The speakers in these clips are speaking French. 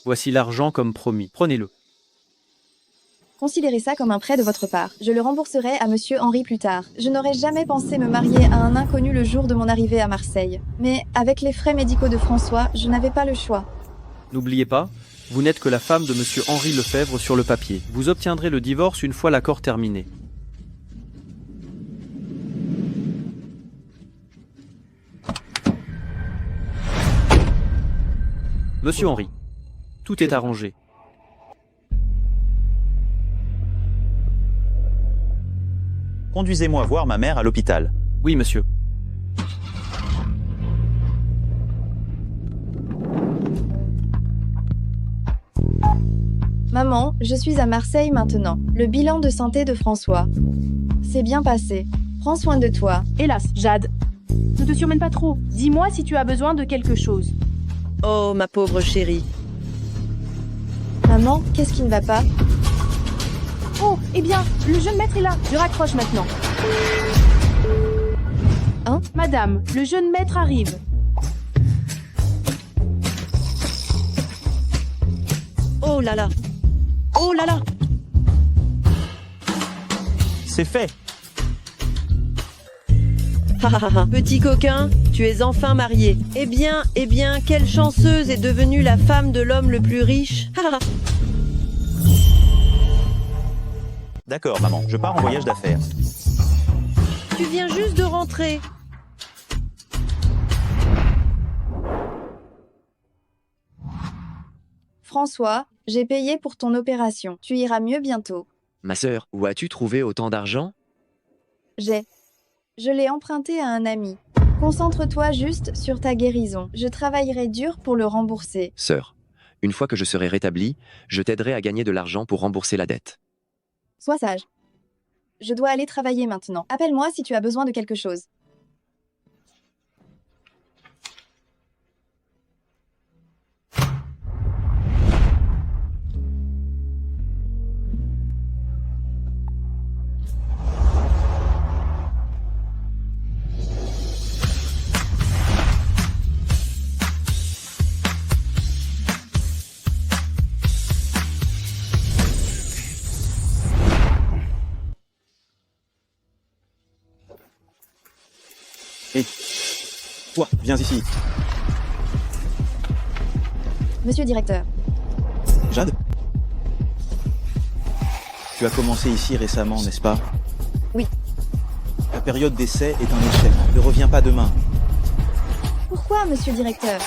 Voici l'argent comme promis. Prenez-le. Considérez ça comme un prêt de votre part. Je le rembourserai à Monsieur Henry plus tard. Je n'aurais jamais pensé me marier à un inconnu le jour de mon arrivée à Marseille. Mais avec les frais médicaux de François, je n'avais pas le choix. N'oubliez pas, vous n'êtes que la femme de Monsieur Henri Lefebvre sur le papier. Vous obtiendrez le divorce une fois l'accord terminé. Monsieur Henri, tout est arrangé. Conduisez-moi voir ma mère à l'hôpital. Oui, monsieur. Maman, je suis à Marseille maintenant. Le bilan de santé de François. C'est bien passé. Prends soin de toi. Hélas, Jade. Ne te surmène pas trop. Dis-moi si tu as besoin de quelque chose. Oh, ma pauvre chérie. Maman, qu'est-ce qui ne va pas? Oh, eh bien, le jeune maître est là. Je raccroche maintenant. Hein? Madame, le jeune maître arrive. Oh là là. Oh là là. C'est fait. Petit coquin, tu es enfin marié. Eh bien, quelle chanceuse est devenue la femme de l'homme le plus riche. D'accord, maman, je pars en voyage d'affaires. Tu viens juste de rentrer. François, j'ai payé pour ton opération. Tu iras mieux bientôt. Ma sœur, où as-tu trouvé autant d'argent? Je l'ai emprunté à un ami. Concentre-toi juste sur ta guérison. Je travaillerai dur pour le rembourser. Sœur, une fois que je serai rétabli, je t'aiderai à gagner de l'argent pour rembourser la dette. Sois sage. Je dois aller travailler maintenant. Appelle-moi si tu as besoin de quelque chose. Hé, toi, viens ici. Monsieur le directeur, Jade? Tu as commencé ici récemment, n'est-ce pas? Oui. La période d'essai est un échec. Ne reviens pas demain. pourquoi, monsieur le directeur?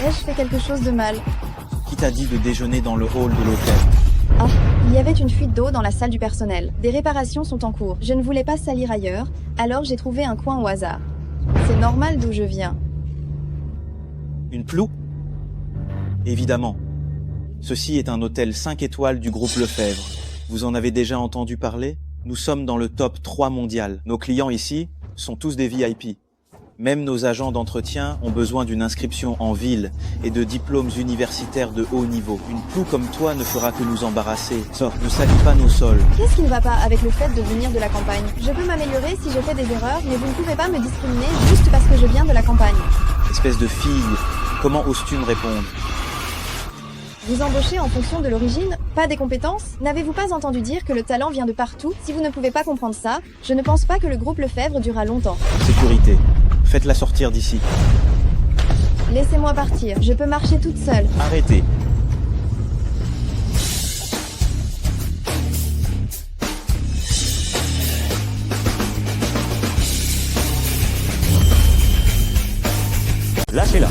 Ai-je fait quelque chose de mal? Qui t'a dit de déjeuner dans le hall de l'hôtel? Ah, il y avait une fuite d'eau dans la salle du personnel. Des réparations sont en cours. Je ne voulais pas salir ailleurs, alors j'ai trouvé un coin au hasard. C'est normal d'où je viens. Une ploue? Évidemment. Ceci est un hôtel 5 étoiles du groupe Lefebvre. Vous en avez déjà entendu parler? Nous sommes dans le top 3 mondial. Nos clients ici sont tous des VIP. Même nos agents d'entretien ont besoin d'une inscription en ville et de diplômes universitaires de haut niveau. Une ploue comme toi ne fera que nous embarrasser. Sors, ne salis pas nos sols. Qu'est-ce qui ne va pas avec le fait de venir de la campagne? Je peux m'améliorer si je fais des erreurs, mais vous ne pouvez pas me discriminer juste parce que je viens de la campagne. Espèce de fille, comment oses-tu me répondre? Vous embauchez en fonction de l'origine, pas des compétences? N'avez-vous pas entendu dire que le talent vient de partout? Si vous ne pouvez pas comprendre ça, je ne pense pas que le groupe Lefebvre durera longtemps. Sécurité. Faites-la sortir d'ici. Laissez-moi partir, je peux marcher toute seule. Arrêtez. Lâchez-la.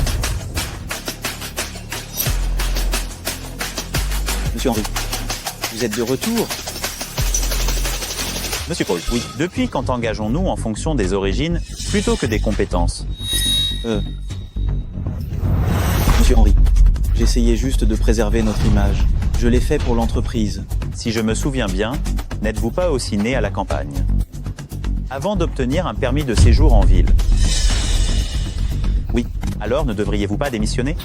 Monsieur Henry, vous êtes de retour? Monsieur Paul, oui. Depuis quand engageons-nous en fonction des origines plutôt que des compétences? Monsieur Henry, j'essayais juste de préserver notre image. Je l'ai fait pour l'entreprise. Si je me souviens bien, n'êtes-vous pas aussi né à la campagne? Avant d'obtenir un permis de séjour en ville. Oui. Alors ne devriez-vous pas démissionner?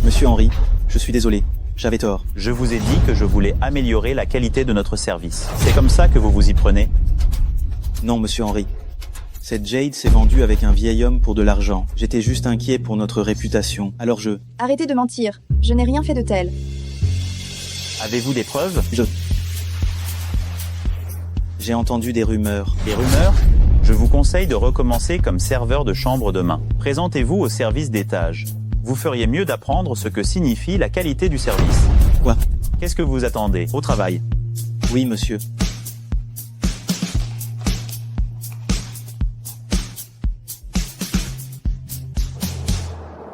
Monsieur Henry, je suis désolé. J'avais tort. Je vous ai dit que je voulais améliorer la qualité de notre service. C'est comme ça que vous vous y prenez? Non, monsieur Henry. Cette Jade s'est vendue avec un vieil homme pour de l'argent. J'étais juste inquiet pour notre réputation. Alors Arrêtez de mentir. Je n'ai rien fait de tel. Avez-vous des preuves? J'ai entendu des rumeurs. Des rumeurs? Je vous conseille de recommencer comme serveur de chambre demain. Présentez-vous au service d'étage. Vous feriez mieux d'apprendre ce que signifie la qualité du service. Quoi? Qu'est-ce que vous attendez? Au travail. Oui, monsieur.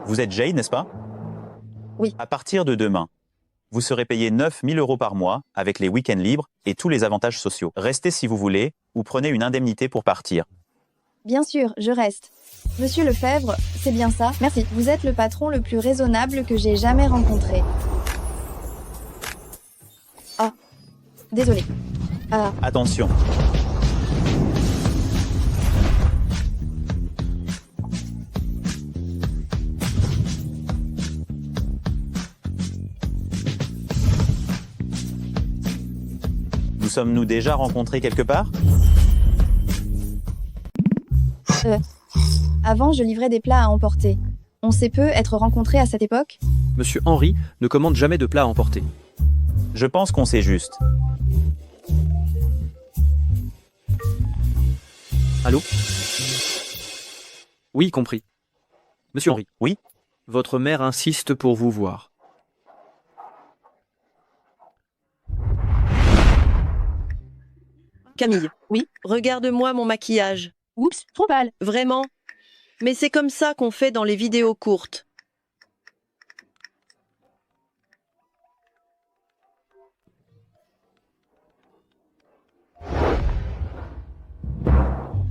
Vous êtes Jade, n'est-ce pas? Oui. À partir de demain, vous serez payé 9 000 € par mois avec les week-ends libres et tous les avantages sociaux. Restez si vous voulez ou prenez une indemnité pour partir. Bien sûr, je reste. Monsieur Lefebvre, c'est bien ça? Merci. Vous êtes le patron le plus raisonnable que j'ai jamais rencontré. Ah. Désolé. Ah. Attention. Nous sommes-nous déjà rencontrés quelque part? Avant, je livrais des plats à emporter. On sait peu être rencontrés à cette époque? Monsieur Henry ne commande jamais de plats à emporter. Je pense qu'on sait juste. Allô? Oui, compris. Monsieur Henry. Oui? Votre mère insiste pour vous voir. Camille. Oui. Regarde-moi mon maquillage. Oups, trop pâle. Vraiment? Mais c'est comme ça qu'on fait dans les vidéos courtes.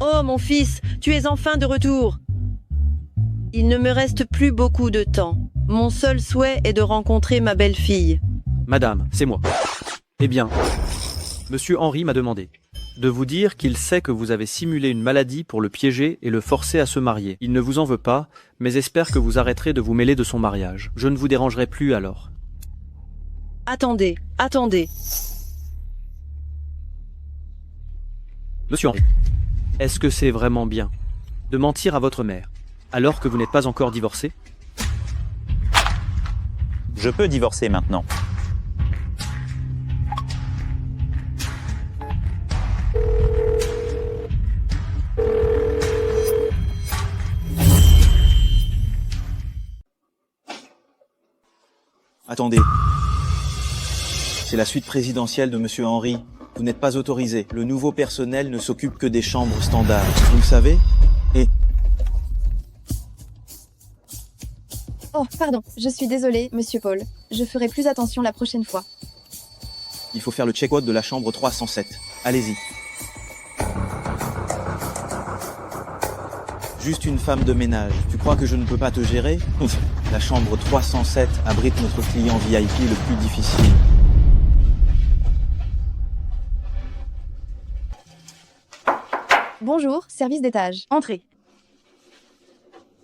Oh mon fils, tu es enfin de retour. Il ne me reste plus beaucoup de temps. Mon seul souhait est de rencontrer ma belle-fille. Madame, c'est moi. Eh bien, Monsieur Henry m'a demandé de vous dire qu'il sait que vous avez simulé une maladie pour le piéger et le forcer à se marier. Il ne vous en veut pas, mais espère que vous arrêterez de vous mêler de son mariage. Je ne vous dérangerai plus alors. Attendez, attendez. Monsieur Henry, est-ce que c'est vraiment bien de mentir à votre mère alors que vous n'êtes pas encore divorcé? Je peux divorcer maintenant. Attendez. C'est la suite présidentielle de Monsieur Henry. Vous n'êtes pas autorisé. Le nouveau personnel ne s'occupe que des chambres standards. Vous le savez? Et... Oh, pardon. Je suis désolée, Monsieur Paul. Je ferai plus attention la prochaine fois. il faut faire le check-out de la chambre 307. Allez-y. Juste une femme de ménage. Tu crois que je ne peux pas te gérer? La chambre 307 abrite notre client VIP le plus difficile. Bonjour, service d'étage. Entrez.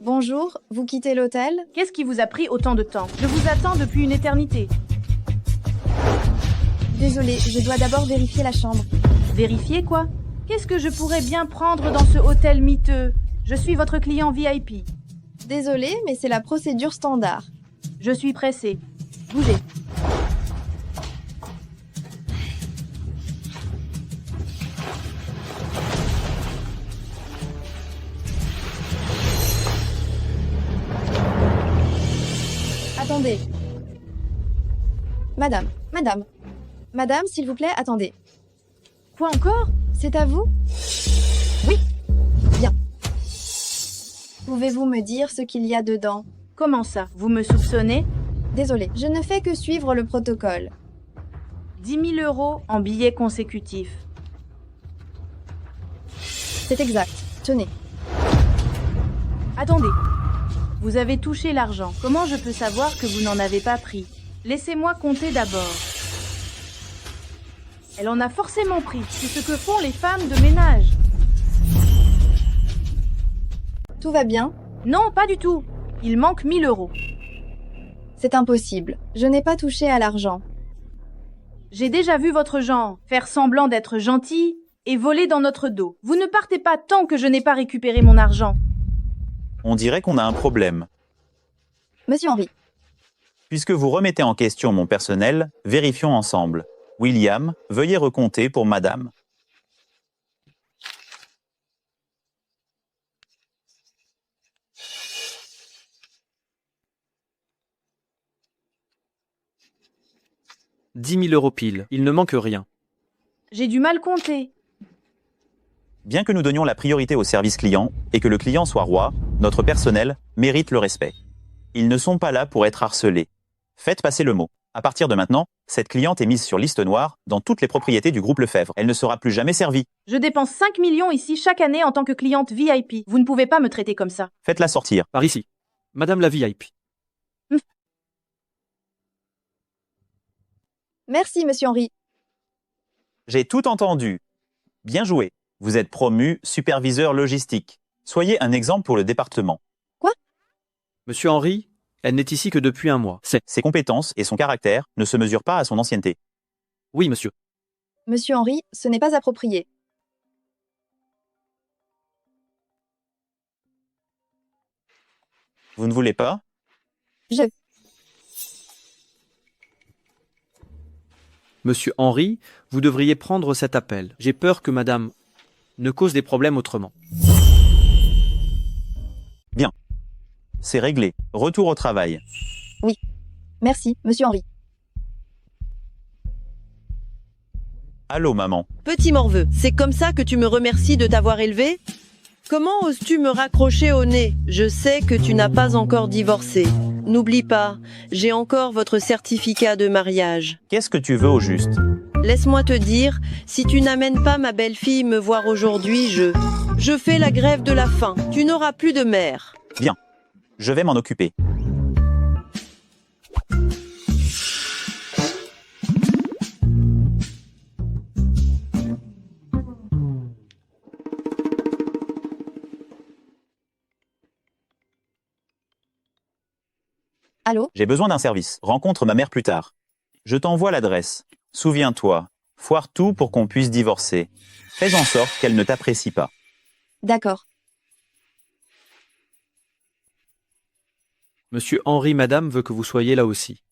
Bonjour, vous quittez l'hôtel? Qu'est-ce qui vous a pris autant de temps? Je vous attends depuis une éternité. Désolée, je dois d'abord vérifier la chambre. Vérifier quoi? Qu'est-ce que je pourrais bien prendre dans ce hôtel miteux? Je suis votre client VIP. Désolée, mais c'est la procédure standard. Je suis pressée. Bougez. Attendez. Madame, s'il vous plaît, attendez. Quoi encore? C'est à vous? Oui. Bien. Pouvez-vous me dire ce qu'il y a dedans? Comment ça? Vous me soupçonnez? Désolée, je ne fais que suivre le protocole. 10 000 € en billets consécutifs. C'est exact. Tenez. Attendez. Vous avez touché l'argent. Comment je peux savoir que vous n'en avez pas pris? Laissez-moi compter d'abord. Elle en a forcément pris. C'est ce que font les femmes de ménage. Tout va bien? Non, pas du tout. Il manque 1 000 €. C'est impossible. Je n'ai pas touché à l'argent. J'ai déjà vu votre genre. Faire semblant d'être gentil et volé dans notre dos. Vous ne partez pas tant que je n'ai pas récupéré mon argent. On dirait qu'on a un problème. Monsieur Henry, Puisque vous remettez en question mon personnel, vérifions ensemble. William, veuillez recompter pour madame. « 10 000 € pile. Il ne manque rien. J'ai du mal compter. Bien que nous donnions la priorité au service client et que le client soit roi, notre personnel mérite le respect. Ils ne sont pas là pour être harcelés. Faites passer le mot. À partir de maintenant, cette cliente est mise sur liste noire dans toutes les propriétés du groupe Lefebvre. Elle ne sera plus jamais servie. Je dépense 5 millions ici chaque année en tant que cliente VIP. Vous ne pouvez pas me traiter comme ça. Faites-la sortir. Par ici. Madame la VIP. merci, monsieur Henry. J'ai tout entendu. Bien joué. Vous êtes promu superviseur logistique. Soyez un exemple pour le département. Monsieur Henry, elle n'est ici que depuis un mois. C'est... Ses compétences et son caractère ne se mesurent pas à son ancienneté. Oui, monsieur. Monsieur Henry, ce n'est pas approprié. Vous ne voulez pas? Monsieur Henry, vous devriez prendre cet appel. J'ai peur que madame ne cause des problèmes autrement. Bien. C'est réglé. Retour au travail. Merci, monsieur Henry. Allô, maman. Petit morveux, c'est comme ça que tu me remercies de t'avoir élevé? Comment oses-tu me raccrocher au nez? Je sais que tu n'as pas encore divorcé. N'oublie pas, j'ai encore votre certificat de mariage. Qu'est-ce que tu veux au juste? Laisse-moi te dire, si tu n'amènes pas ma belle-fille me voir aujourd'hui, je fais la grève de la faim. Tu n'auras plus de mère. Bien. Je vais m'en occuper. Allô? J'ai besoin d'un service. Rencontre ma mère plus tard. Je t'envoie l'adresse. Souviens-toi, foire tout pour qu'on puisse divorcer. Fais en sorte qu'elle ne t'apprécie pas. D'accord. Monsieur Henry, madame veut que vous soyez là aussi.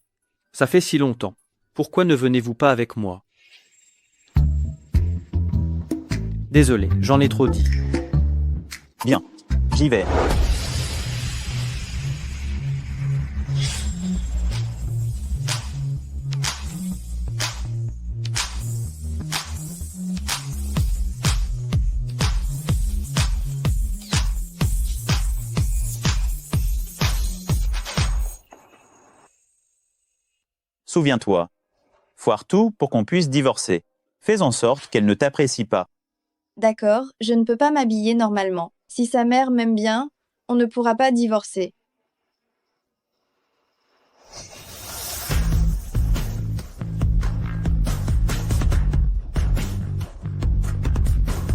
Ça fait si longtemps. Pourquoi ne venez-vous pas avec moi? Désolé, j'en ai trop dit. Bien, j'y vais. Souviens-toi, foire tout pour qu'on puisse divorcer. Fais en sorte qu'elle ne t'apprécie pas. D'accord, je ne peux pas m'habiller normalement. Si sa mère m'aime bien, on ne pourra pas divorcer.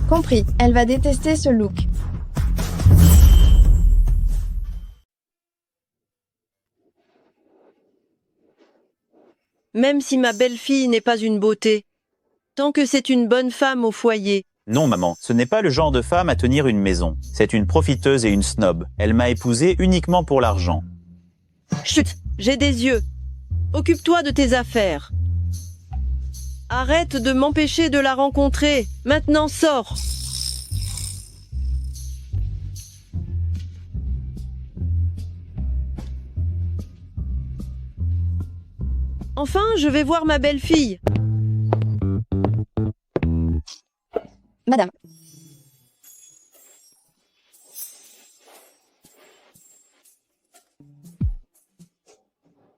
Compris, elle va détester ce look. Même si ma belle-fille n'est pas une beauté. Tant que c'est une bonne femme au foyer. Non, maman, ce n'est pas le genre de femme à tenir une maison. C'est une profiteuse et une snob. Elle m'a épousée uniquement pour l'argent. Chut, j'ai des yeux. Occupe-toi de tes affaires. Arrête de m'empêcher de la rencontrer. Maintenant, sors. Enfin, je vais voir ma belle-fille. Madame.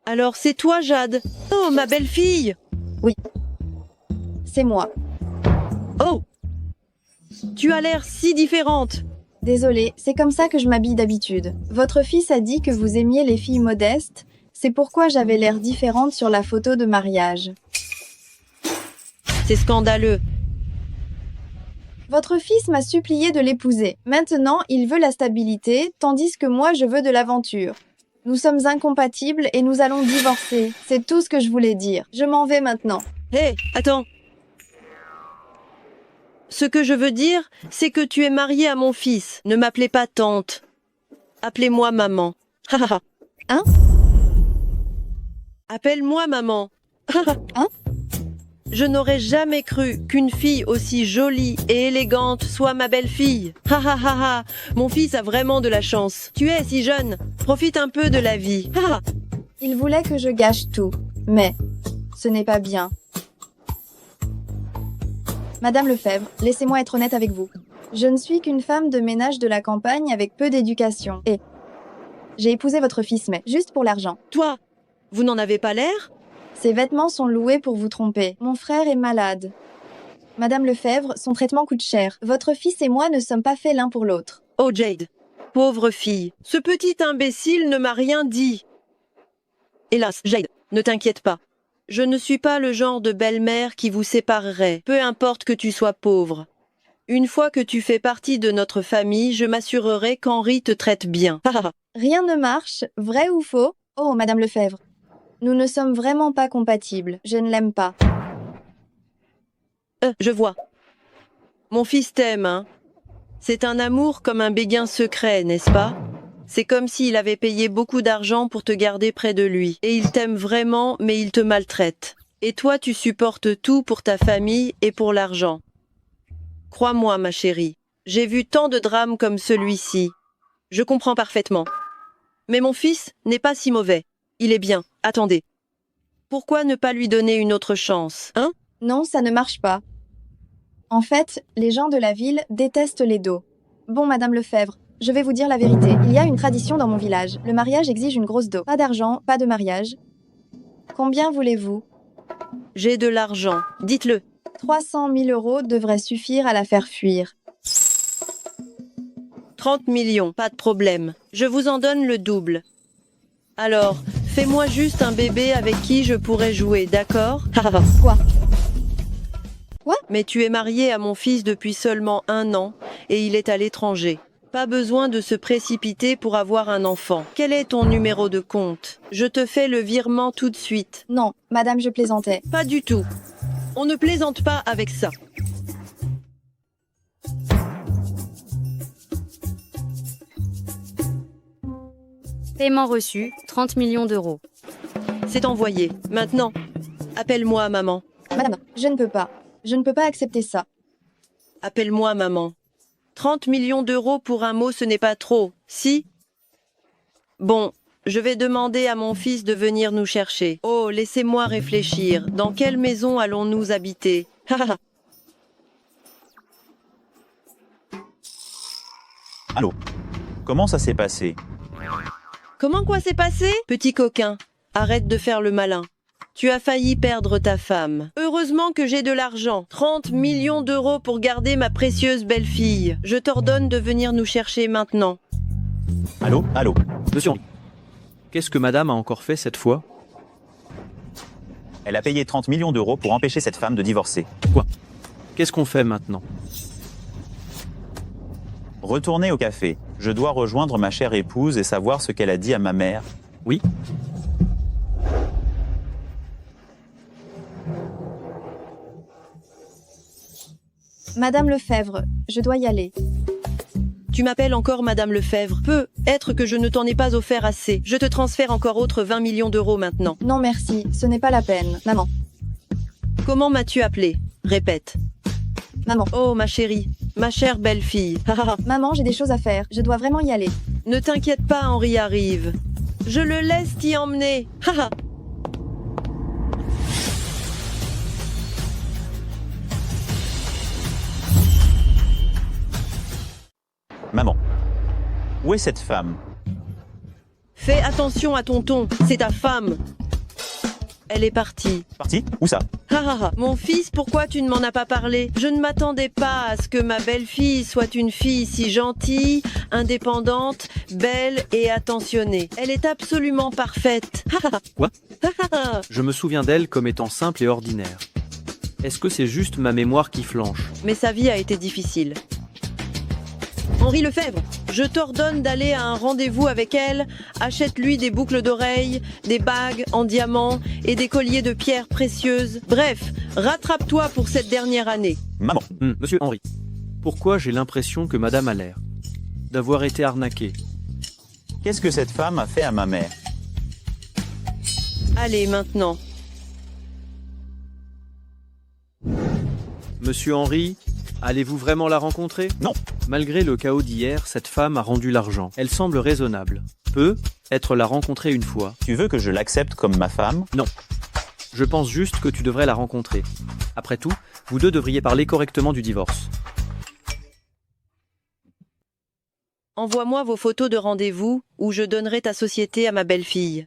Alors, c'est toi, Jade. Oh, ma belle-fille. C'est moi. Oh. Tu as l'air si différente. Désolée, c'est comme ça que je m'habille d'habitude. Votre fils a dit que vous aimiez les filles modestes. C'est pourquoi j'avais l'air différente sur la photo de mariage. C'est scandaleux. Votre fils m'a supplié de l'épouser. Maintenant, il veut la stabilité, tandis que moi, je veux de l'aventure. Nous sommes incompatibles et nous allons divorcer. C'est tout ce que je voulais dire. Je m'en vais maintenant. Hé, attends. ce que je veux dire, c'est que tu es mariée à mon fils. Ne m'appelez pas tante. Appelez-moi maman. Hein? Appelle-moi maman. Hein? Je n'aurais jamais cru qu'une fille aussi jolie et élégante soit ma belle-fille. Mon fils a vraiment de la chance. Tu es si jeune. Profite un peu de la vie. Il voulait que je gâche tout, mais ce n'est pas bien. Madame Lefebvre, laissez-moi être honnête avec vous. Je ne suis qu'une femme de ménage de la campagne avec peu d'éducation. Et j'ai épousé votre fils, mais juste pour l'argent. Toi, vous n'en avez pas l'air? Ses vêtements sont loués pour vous tromper. Mon frère est malade. Madame Lefebvre, son traitement coûte cher. Votre fils et moi ne sommes pas faits l'un pour l'autre. Oh Jade, pauvre fille, ce petit imbécile ne m'a rien dit. Hélas, Jade, ne t'inquiète pas. Je ne suis pas le genre de belle-mère qui vous séparerait, peu importe que tu sois pauvre. Une fois que tu fais partie de notre famille, je m'assurerai qu'Henri te traite bien. Rien ne marche, vrai ou faux? Oh, Madame Lefebvre. Nous ne sommes vraiment pas compatibles. Je ne l'aime pas. Je vois. Mon fils t'aime, hein. C'est un amour comme un béguin secret, n'est-ce pas? C'est comme s'il avait payé beaucoup d'argent pour te garder près de lui. Et il t'aime vraiment, mais il te maltraite. Et toi, tu supportes tout pour ta famille et pour l'argent. Crois-moi, ma chérie, j'ai vu tant de drames comme celui-ci. Je comprends parfaitement. Mais mon fils n'est pas si mauvais. Il est bien. Attendez. Pourquoi ne pas lui donner une autre chance, hein? Non, ça ne marche pas. En fait, les gens de la ville détestent les dos. Bon, Madame Lefebvre, je vais vous dire la vérité. Il y a une tradition dans mon village. Le mariage exige une grosse dot. Pas d'argent, pas de mariage. Combien voulez-vous? J'ai de l'argent. Dites-le. 300 000 € devraient suffire à la faire fuir. 30 millions, pas de problème. Je vous en donne le double. Alors, fais-moi juste un bébé avec qui je pourrais jouer, d'accord? Quoi? Quoi? Mais tu es mariée à mon fils depuis seulement 1 an et il est à l'étranger. Pas besoin de se précipiter pour avoir un enfant. Quel est ton numéro de compte? Je te fais le virement tout de suite. Non, Madame, je plaisantais. Pas du tout. On ne plaisante pas avec ça. Paiement reçu, 30 millions d'euros. C'est envoyé. Maintenant, appelle-moi maman. Madame, je ne peux pas. Je ne peux pas accepter ça. Appelle-moi maman. 30 millions d'euros pour un mot, ce n'est pas trop, si? Bon, je vais demander à mon fils de venir nous chercher. Oh, laissez-moi réfléchir. Dans quelle maison allons-nous habiter? Allô? Comment ça s'est passé? Comment quoi s'est passé? Petit coquin, arrête de faire le malin. Tu as failli perdre ta femme. Heureusement que j'ai de l'argent. 30 millions d'euros pour garder ma précieuse belle-fille. Je t'ordonne de venir nous chercher maintenant. Allô? Allô? Monsieur Henri, qu'est-ce que madame a encore fait cette fois? Elle a payé 30 millions d'euros pour empêcher cette femme de divorcer. Quoi? Qu'est-ce qu'on fait maintenant? Retournez au café. Je dois rejoindre ma chère épouse et savoir ce qu'elle a dit à ma mère. Oui? Madame Lefebvre, je dois y aller. Tu m'appelles encore Madame Lefebvre. Peut être que je ne t'en ai pas offert assez. Je te transfère encore autres 20 millions d'euros maintenant. Non merci, ce n'est pas la peine. Maman. Comment m'as-tu appelé? Répète. Maman. Oh ma chérie, ma chère belle-fille. Maman, j'ai des choses à faire. Je dois vraiment y aller. Ne t'inquiète pas, Henri arrive. Je le laisse t'y emmener. Maman, où est cette femme? Fais attention à ton ton, c'est ta femme. Elle est partie. Partie? Où ça? Mon fils, pourquoi tu ne m'en as pas parlé? Je ne m'attendais pas à ce que ma belle-fille soit une fille si gentille, indépendante, belle et attentionnée. Elle est absolument parfaite. Quoi? Je me souviens d'elle comme étant simple et ordinaire. Est-ce que c'est juste ma mémoire qui flanche? Mais sa vie a été difficile. Henri Lefebvre, je t'ordonne d'aller à un rendez-vous avec elle, achète-lui des boucles d'oreilles, des bagues en diamant et des colliers de pierres précieuses. Bref, rattrape-toi pour cette dernière année. Maman, Monsieur Henri, pourquoi j'ai l'impression que madame a l'air d'avoir été arnaquée? qu'est-ce que cette femme a fait à ma mère? Allez, maintenant. Monsieur Henri, allez-vous vraiment la rencontrer? Non. Malgré le chaos d'hier, cette femme a rendu l'argent. Elle semble raisonnable. Peut être la rencontrer une fois. Tu veux que je l'accepte comme ma femme? Non. Je pense juste que tu devrais la rencontrer. Après tout, vous deux devriez parler correctement du divorce. Envoie-moi vos photos de rendez-vous ou je donnerai ta société à ma belle-fille.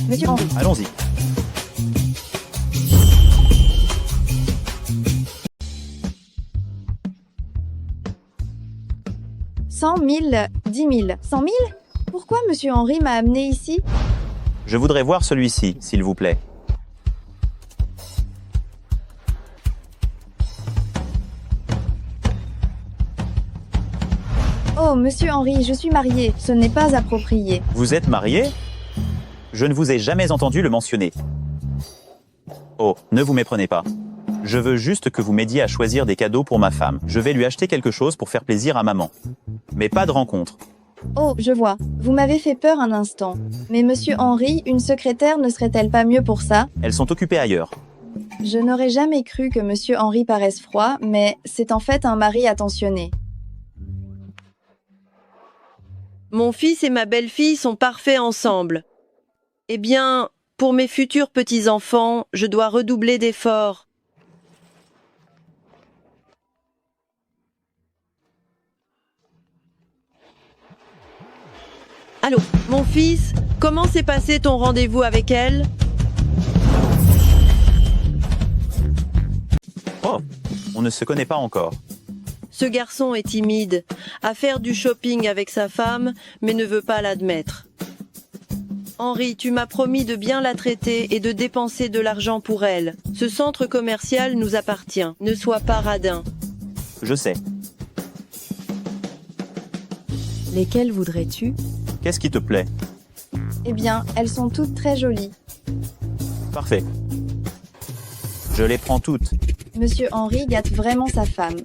Monsieur Henri, Allons-y. « 100 000, 10 000. 100 000 ? Pourquoi Monsieur Henri m'a amené ici? Je voudrais voir celui-ci, s'il vous plaît. Oh, Monsieur Henri, je suis mariée. Ce n'est pas approprié. Vous êtes marié? Je ne vous ai jamais entendu le mentionner. Oh, ne vous méprenez pas. Je veux juste que vous m'aidiez à choisir des cadeaux pour ma femme. Je vais lui acheter quelque chose pour faire plaisir à maman. Mais pas de rencontre. Oh, je vois. Vous m'avez fait peur un instant. Mais Monsieur Henri, une secrétaire ne serait-elle pas mieux pour ça? Elles sont occupées ailleurs. Je n'aurais jamais cru que Monsieur Henri paraisse froid, mais c'est en fait un mari attentionné. Mon fils et ma belle-fille sont parfaits ensemble. Eh bien, pour mes futurs petits-enfants, je dois redoubler d'efforts. Allô, mon fils, comment s'est passé ton rendez-vous avec elle? Oh, on ne se connaît pas encore. Ce garçon est timide, à faire du shopping avec sa femme, mais ne veut pas l'admettre. Henri, tu m'as promis de bien la traiter et de dépenser de l'argent pour elle. Ce centre commercial nous appartient. Ne sois pas radin. Je sais. Lesquels voudrais-tu? Qu'est-ce qui te plaît? Eh bien, elles sont toutes très jolies. Parfait. Je les prends toutes. Monsieur Henri gâte vraiment sa femme.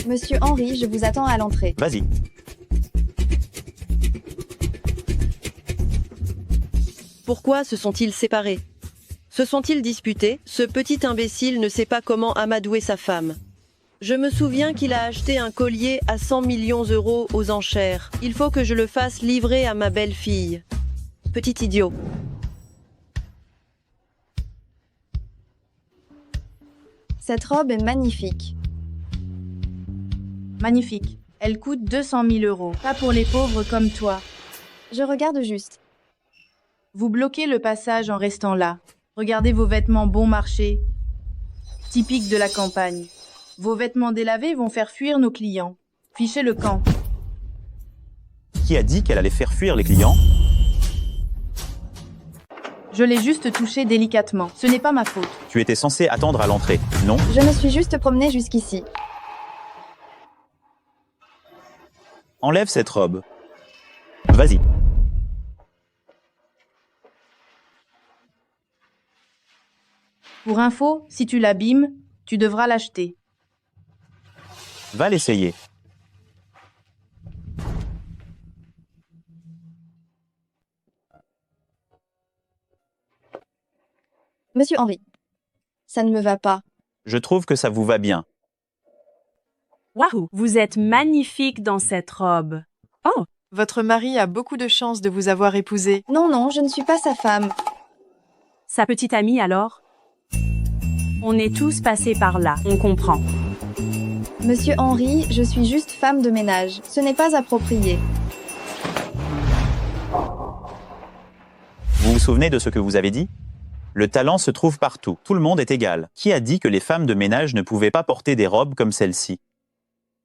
Monsieur Henri, je vous attends à l'entrée. Vas-y. Pourquoi se sont-ils séparés? Se sont-ils disputés? Ce petit imbécile ne sait pas comment amadouer sa femme. Je me souviens qu'il a acheté un collier à 100 millions d'euros aux enchères. Il faut que je le fasse livrer à ma belle-fille. Petit idiot. Cette robe est magnifique. Magnifique. Elle coûte 200 000 euros. Pas pour les pauvres comme toi. Je regarde juste. Vous bloquez le passage en restant là. Regardez vos vêtements bon marché, typiques de la campagne. Vos vêtements délavés vont faire fuir nos clients. Fichez le camp. Qui a dit qu'elle allait faire fuir les clients? Je l'ai juste touché délicatement. Ce n'est pas ma faute. Tu étais censé attendre à l'entrée, non? Je me suis juste promenée jusqu'ici. Enlève cette robe. Vas-y. Pour info, si tu l'abîmes, tu devras l'acheter. Va l'essayer. Monsieur Henri, ça ne me va pas. Je trouve que ça vous va bien. Waouh, vous êtes magnifique dans cette robe. Oh, votre mari a beaucoup de chance de vous avoir épousé. Non, non, je ne suis pas sa femme. Sa petite amie alors? On est tous passés par là, on comprend. Monsieur Henri, je suis juste femme de ménage. Ce n'est pas approprié. Vous vous souvenez de ce que vous avez dit? Le talent se trouve partout. Tout le monde est égal. Qui a dit que les femmes de ménage ne pouvaient pas porter des robes comme celle-ci?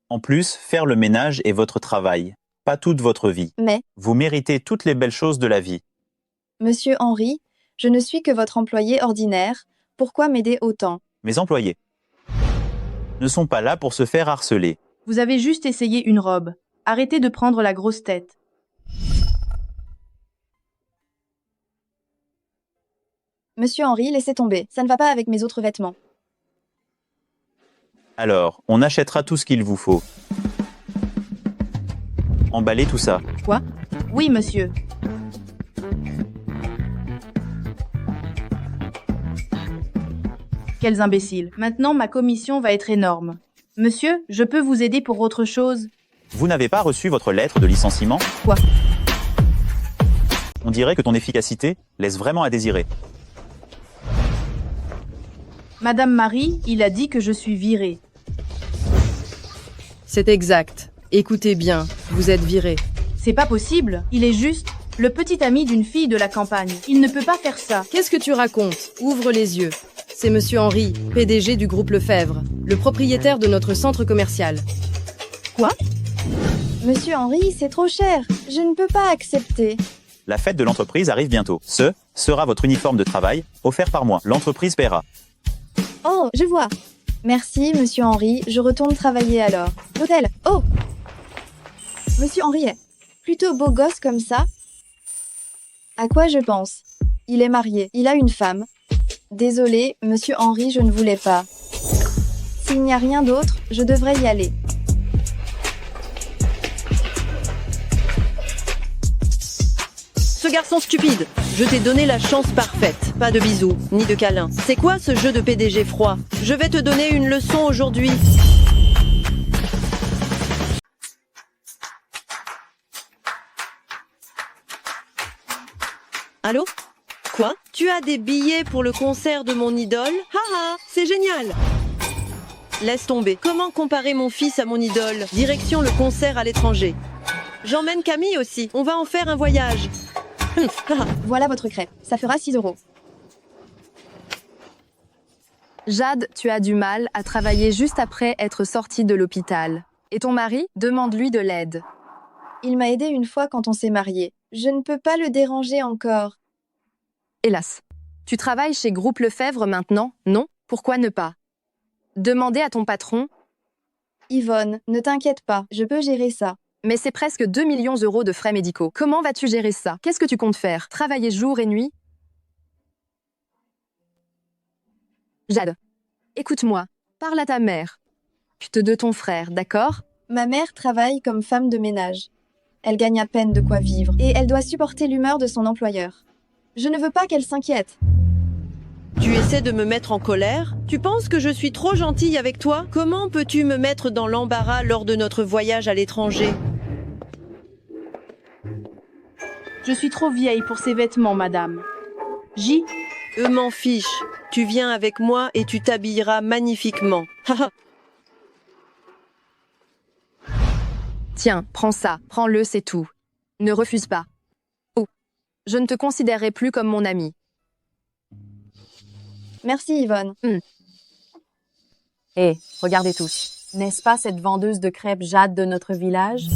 En plus, faire le ménage est votre travail, pas toute votre vie. Mais, Vous méritez toutes les belles choses de la vie. Monsieur Henry, je ne suis que votre employé ordinaire. Pourquoi m'aider autant? Mes employés ne sont pas là pour se faire harceler. Vous avez juste essayé une robe. Arrêtez de prendre la grosse tête. Monsieur Henry, laissez tomber. Ça ne va pas avec mes autres vêtements. Alors, on achètera tout ce qu'il vous faut. Emballez tout ça. Quoi? Oui, monsieur. Quels imbéciles. Maintenant, ma commission va être énorme. Monsieur, je peux vous aider pour autre chose? Vous n'avez pas reçu votre lettre de licenciement? Quoi? On dirait que ton efficacité laisse vraiment à désirer. Madame Marie, il a dit que je suis virée. C'est exact. Écoutez bien, vous êtes viré. C'est pas possible. Il est juste le petit ami d'une fille de la campagne. Il ne peut pas faire ça. Qu'est-ce que tu racontes? Ouvre les yeux. C'est Monsieur Henry, PDG du groupe Lefebvre, le propriétaire de notre centre commercial. Quoi? Monsieur Henry, c'est trop cher. Je ne peux pas accepter. La fête de l'entreprise arrive bientôt. Ce sera votre uniforme de travail, offert par moi. L'entreprise paiera. Oh, je vois. Merci, Monsieur Henry. Je retourne travailler alors. L'hôtel. Oh! Monsieur Henry est plutôt beau gosse comme ça. À quoi je pense? Il est marié. Il a une femme. Désolé, Monsieur Henry, je ne voulais pas. S'il n'y a rien d'autre, je devrais y aller. Ce garçon stupide, je t'ai donné la chance parfaite. Pas de bisous, ni de câlins. C'est quoi ce jeu de PDG froid? Je vais te donner une leçon aujourd'hui. Allô? Quoi? Tu as des billets pour le concert de mon idole? Haha, c'est génial! Laisse tomber. Comment comparer mon fils à mon idole? Direction le concert à l'étranger. J'emmène Camille aussi. On va en faire un voyage. Voilà votre crêpe. Ça fera 6 €. Jade, tu as du mal à travailler juste après être sortie de l'hôpital. Et ton mari, demande-lui de l'aide. Il m'a aidé une fois quand on s'est mariés. Je ne peux pas le déranger encore. Hélas. Tu travailles chez Groupe Lefebvre maintenant, non? Pourquoi ne pas? Demander à ton patron. Yvonne, ne t'inquiète pas, je peux gérer ça. Mais c'est presque 2 millions d'euros de frais médicaux. Comment vas-tu gérer ça? Qu'est-ce que tu comptes faire? Travailler jour et nuit? Jade, écoute-moi. Parle à ta mère. Puis de ton frère, d'accord? Ma mère travaille comme femme de ménage. Elle gagne à peine de quoi vivre et elle doit supporter l'humeur de son employeur. Je ne veux pas qu'elle s'inquiète. Tu essaies de me mettre en colère? Tu penses que je suis trop gentille avec toi? Comment peux-tu me mettre dans l'embarras lors de notre voyage à l'étranger? Je suis trop vieille pour ces vêtements, madame. Eux m'en fichent. Tu viens avec moi et tu t'habilleras magnifiquement. Tiens, prends ça. Prends-le, c'est tout. Ne refuse pas. Oh, je ne te considérerai plus comme mon ami. Merci Yvonne. Hé, regardez tous. N'est-ce pas cette vendeuse de crêpes Jade de notre village?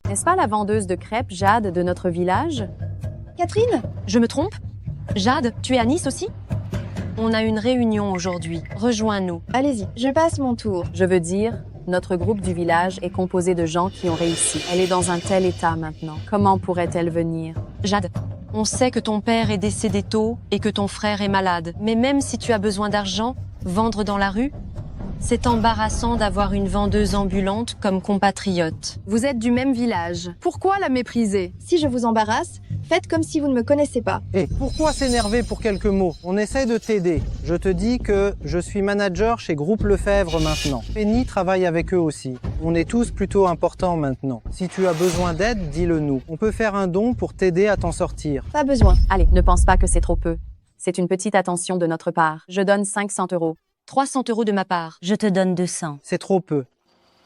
N'est-ce pas la vendeuse de crêpes Jade de notre village? Catherine? Je me trompe? Jade, tu es à Nice aussi? On a une réunion aujourd'hui. Rejoins-nous. Allez-y, je passe mon tour. Je veux dire, notre groupe du village est composé de gens qui ont réussi. Elle est dans un tel état maintenant. Comment pourrait-elle venir? Jade, on sait que ton père est décédé tôt et que ton frère est malade. Mais même si tu as besoin d'argent, vendre dans la rue, c'est embarrassant d'avoir une vendeuse ambulante comme compatriote. Vous êtes du même village. Pourquoi la mépriser? Si je vous embarrasse, faites comme si vous ne me connaissez pas. Et pourquoi s'énerver pour quelques mots? On essaie de t'aider. Je te dis que je suis manager chez Groupe Lefebvre maintenant. Penny travaille avec eux aussi. On est tous plutôt importants maintenant. Si tu as besoin d'aide, dis-le nous. On peut faire un don pour t'aider à t'en sortir. Pas besoin. Allez, ne pense pas que c'est trop peu. C'est une petite attention de notre part. Je donne 500 €. 300 € de ma part. Je te donne 200. C'est trop peu.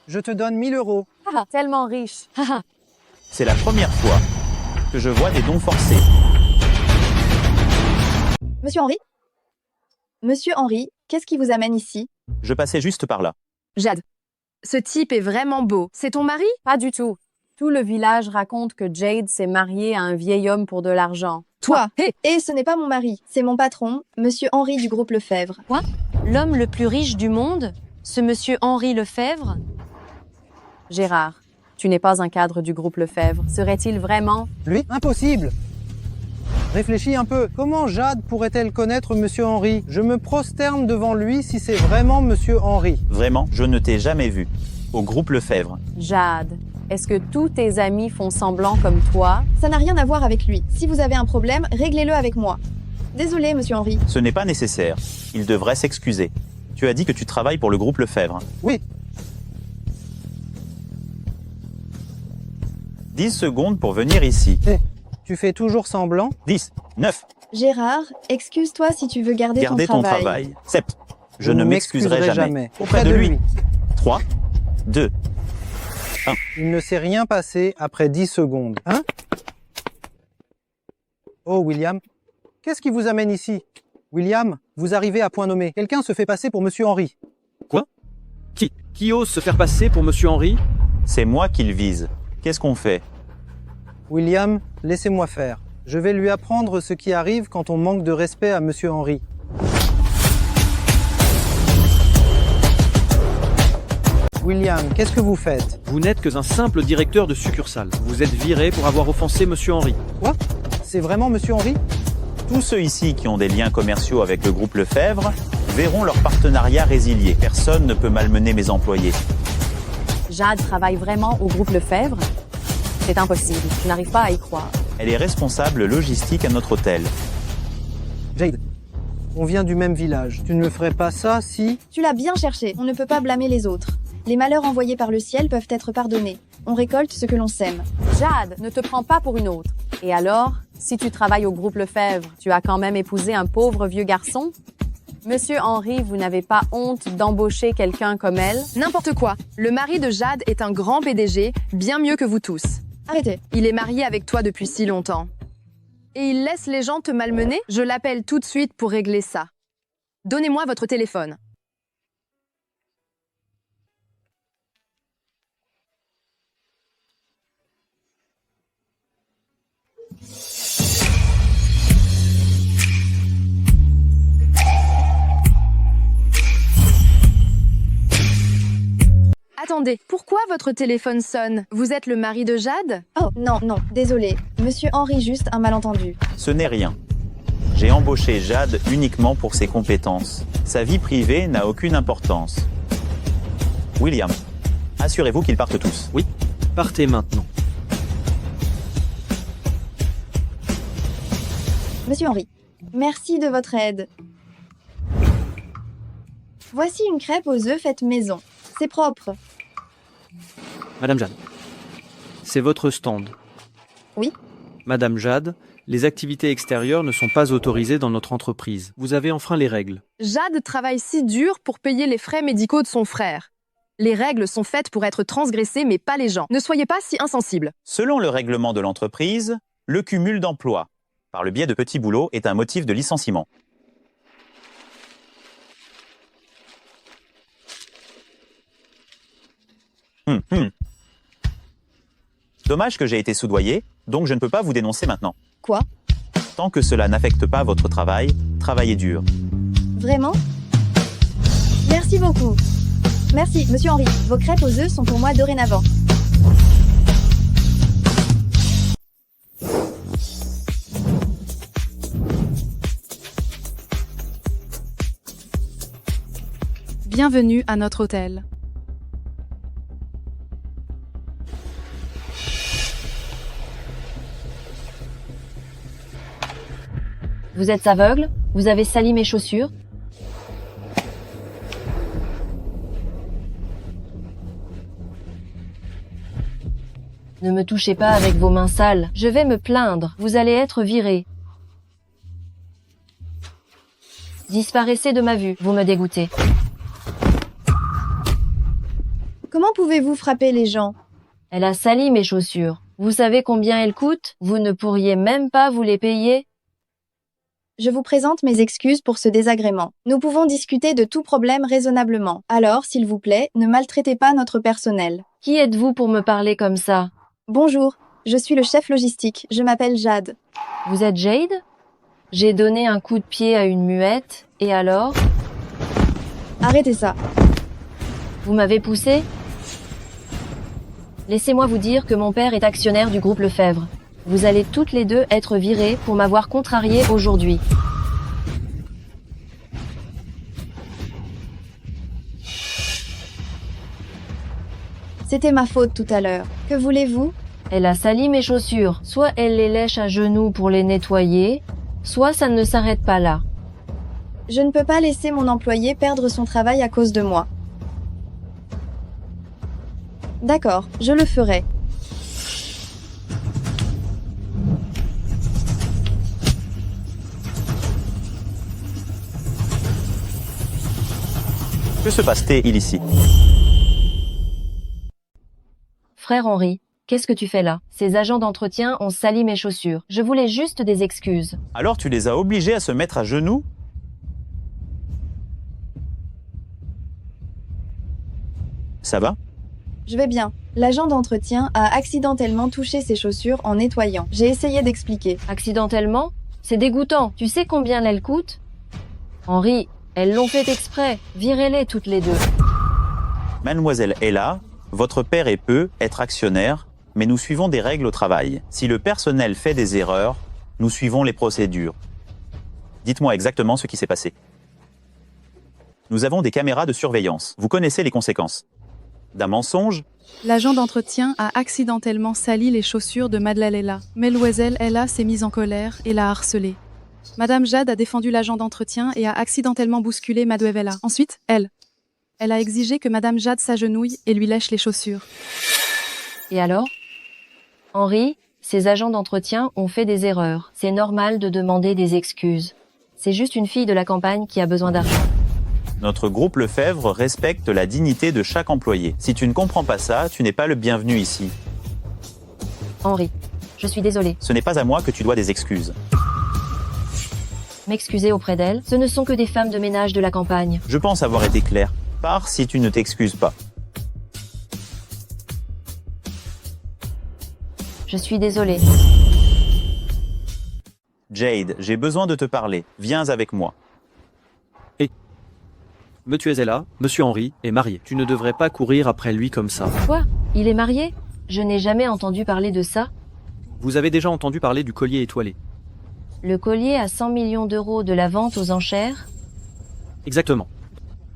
Je te donne 1000 €. Ah, tellement riche. C'est la première fois que je vois des dons forcés. Monsieur Henry? Monsieur Henry, qu'est-ce qui vous amène ici? Je passais juste par là. Jade, ce type est vraiment beau. C'est ton mari? Pas du tout. Tout le village raconte que Jade s'est mariée à un vieil homme pour de l'argent. Toi. Et ce n'est pas mon mari, c'est mon patron, Monsieur Henri du groupe Lefebvre. Quoi? L'homme le plus riche du monde? Ce monsieur Henri Lefebvre? Gérard, tu n'es pas un cadre du groupe Lefebvre. Serait-il vraiment? Lui? Impossible. Réfléchis un peu. Comment Jade pourrait-elle connaître Monsieur Henri? Je me prosterne devant lui si c'est vraiment Monsieur Henri. Vraiment, je ne t'ai jamais vu. Au groupe Lefebvre. Jade, est-ce que tous tes amis font semblant comme toi? Ça n'a rien à voir avec lui. Si vous avez un problème, réglez-le avec moi. Désolé, Monsieur Henri. Ce n'est pas nécessaire. Il devrait s'excuser. Tu as dit que tu travailles pour le groupe Lefebvre. Oui. 10 secondes pour venir ici. Tu fais toujours semblant? 10, 9. Gérard, excuse-toi si tu veux garder ton travail. 7. Je ne m'excuserai jamais. Auprès de lui. 3, 2, 1. Il ne s'est rien passé après 10 secondes. Hein? Oh, William, qu'est-ce qui vous amène ici? William, vous arrivez à point nommé. Quelqu'un se fait passer pour Monsieur Henri. Quoi? Qui ose se faire passer pour Monsieur Henri? C'est moi qu'il vise. Qu'est-ce qu'on fait? William, laissez-moi faire. Je vais lui apprendre ce qui arrive quand on manque de respect à Monsieur Henri. William, qu'est-ce que vous faites? Vous n'êtes que un simple directeur de succursale. Vous êtes viré pour avoir offensé Monsieur Henri. Quoi? C'est vraiment Monsieur Henri? Tous ceux ici qui ont des liens commerciaux avec le groupe Lefebvre verront leur partenariat résilié. Personne ne peut malmener mes employés. Jade travaille vraiment au groupe Lefebvre? C'est impossible, je n'arrive pas à y croire. Elle est responsable logistique à notre hôtel. Jade, on vient du même village. Tu ne me ferais pas ça si... Tu l'as bien cherché, on ne peut pas blâmer les autres. Les malheurs envoyés par le ciel peuvent être pardonnés. On récolte ce que l'on sème. Jade, ne te prends pas pour une autre. Et alors, si tu travailles au groupe Lefebvre, tu as quand même épousé un pauvre vieux garçon? Monsieur Henri, vous n'avez pas honte d'embaucher quelqu'un comme elle? N'importe quoi. Le mari de Jade est un grand PDG, bien mieux que vous tous. Arrêtez. Il est marié avec toi depuis si longtemps. Et il laisse les gens te malmener? Je l'appelle tout de suite pour régler ça. Donnez-moi votre téléphone. Attendez, pourquoi votre téléphone sonne? Vous êtes le mari de Jade? Oh, non, désolé. Monsieur Henri, juste un malentendu. Ce n'est rien. J'ai embauché Jade uniquement pour ses compétences. Sa vie privée n'a aucune importance. William, assurez-vous qu'ils partent tous. Oui, partez maintenant. Monsieur Henri, merci de votre aide. Voici une crêpe aux œufs faite maison. C'est propre. Madame Jade, c'est votre stand. Oui. Madame Jade, les activités extérieures ne sont pas autorisées dans notre entreprise. Vous avez enfreint les règles. Jade travaille si dur pour payer les frais médicaux de son frère. Les règles sont faites pour être transgressées, mais pas les gens. Ne soyez pas si insensibles. Selon le règlement de l'entreprise, le cumul d'emplois, par le biais de petits boulots, est un motif de licenciement. Dommage que j'ai été soudoyé, donc je ne peux pas vous dénoncer maintenant. Quoi? Tant que cela n'affecte pas votre travail, travaillez dur. Vraiment? Merci beaucoup. Merci, Monsieur Henri. Vos crêpes aux œufs sont pour moi dorénavant. Bienvenue à notre hôtel. Vous êtes aveugle? Vous avez sali mes chaussures? Ne me touchez pas avec vos mains sales. Je vais me plaindre. Vous allez être viré. Disparaissez de ma vue. Vous me dégoûtez. Comment pouvez-vous frapper les gens? Elle a sali mes chaussures. Vous savez combien elles coûtent? Vous ne pourriez même pas vous les payer? Je vous présente mes excuses pour ce désagrément. Nous pouvons discuter de tout problème raisonnablement. Alors, s'il vous plaît, ne maltraitez pas notre personnel. Qui êtes-vous pour me parler comme ça? Bonjour, je suis le chef logistique, je m'appelle Jade. Vous êtes Jade? J'ai donné un coup de pied à une muette, et alors? Arrêtez ça. Vous m'avez poussé? Laissez-moi vous dire que mon père est actionnaire du groupe Lefebvre. Vous allez toutes les deux être virées pour m'avoir contrarié aujourd'hui. C'était ma faute tout à l'heure. Que voulez-vous? Elle a sali mes chaussures. Soit elle les lèche à genoux pour les nettoyer, soit ça ne s'arrête pas là. Je ne peux pas laisser mon employé perdre son travail à cause de moi. D'accord, je le ferai. Que se passe-t-il ici? Frère Henri, qu'est-ce que tu fais là? Ces agents d'entretien ont sali mes chaussures. Je voulais juste des excuses. Alors tu les as obligés à se mettre à genoux? Ça va? Je vais bien. L'agent d'entretien a accidentellement touché ses chaussures en nettoyant. J'ai essayé d'expliquer. Accidentellement? C'est dégoûtant. Tu sais combien elles coûtent? Henri, elles l'ont fait exprès. Virez-les toutes les deux. Mademoiselle Ella, votre père peut être actionnaire, mais nous suivons des règles au travail. Si le personnel fait des erreurs, nous suivons les procédures. Dites-moi exactement ce qui s'est passé. Nous avons des caméras de surveillance. Vous connaissez les conséquences d'un mensonge? L'agent d'entretien a accidentellement sali les chaussures de Madeleine Ella. Mademoiselle Ella s'est mise en colère et l'a harcelée. Madame Jade a défendu l'agent d'entretien et a accidentellement bousculé Mademoiselle Ella. Ensuite, elle a exigé que Madame Jade s'agenouille et lui lèche les chaussures. Et alors? Henri, ces agents d'entretien ont fait des erreurs. C'est normal de demander des excuses. C'est juste une fille de la campagne qui a besoin d'argent. Notre groupe Lefebvre respecte la dignité de chaque employé. Si tu ne comprends pas ça, tu n'es pas le bienvenu ici. Henri, je suis désolée. Ce n'est pas à moi que tu dois des excuses. M'excuser auprès d'elles, ce ne sont que des femmes de ménage de la campagne. Je pense avoir été clair. Pars si tu ne t'excuses pas. Je suis désolée. Jade, j'ai besoin de te parler. Viens avec moi. Monsieur Ella, Monsieur Henri est marié. Tu ne devrais pas courir après lui comme ça. Quoi? Il est marié? Je n'ai jamais entendu parler de ça. Vous avez déjà entendu parler du collier étoilé? Le collier à 100 millions d'euros de la vente aux enchères? Exactement.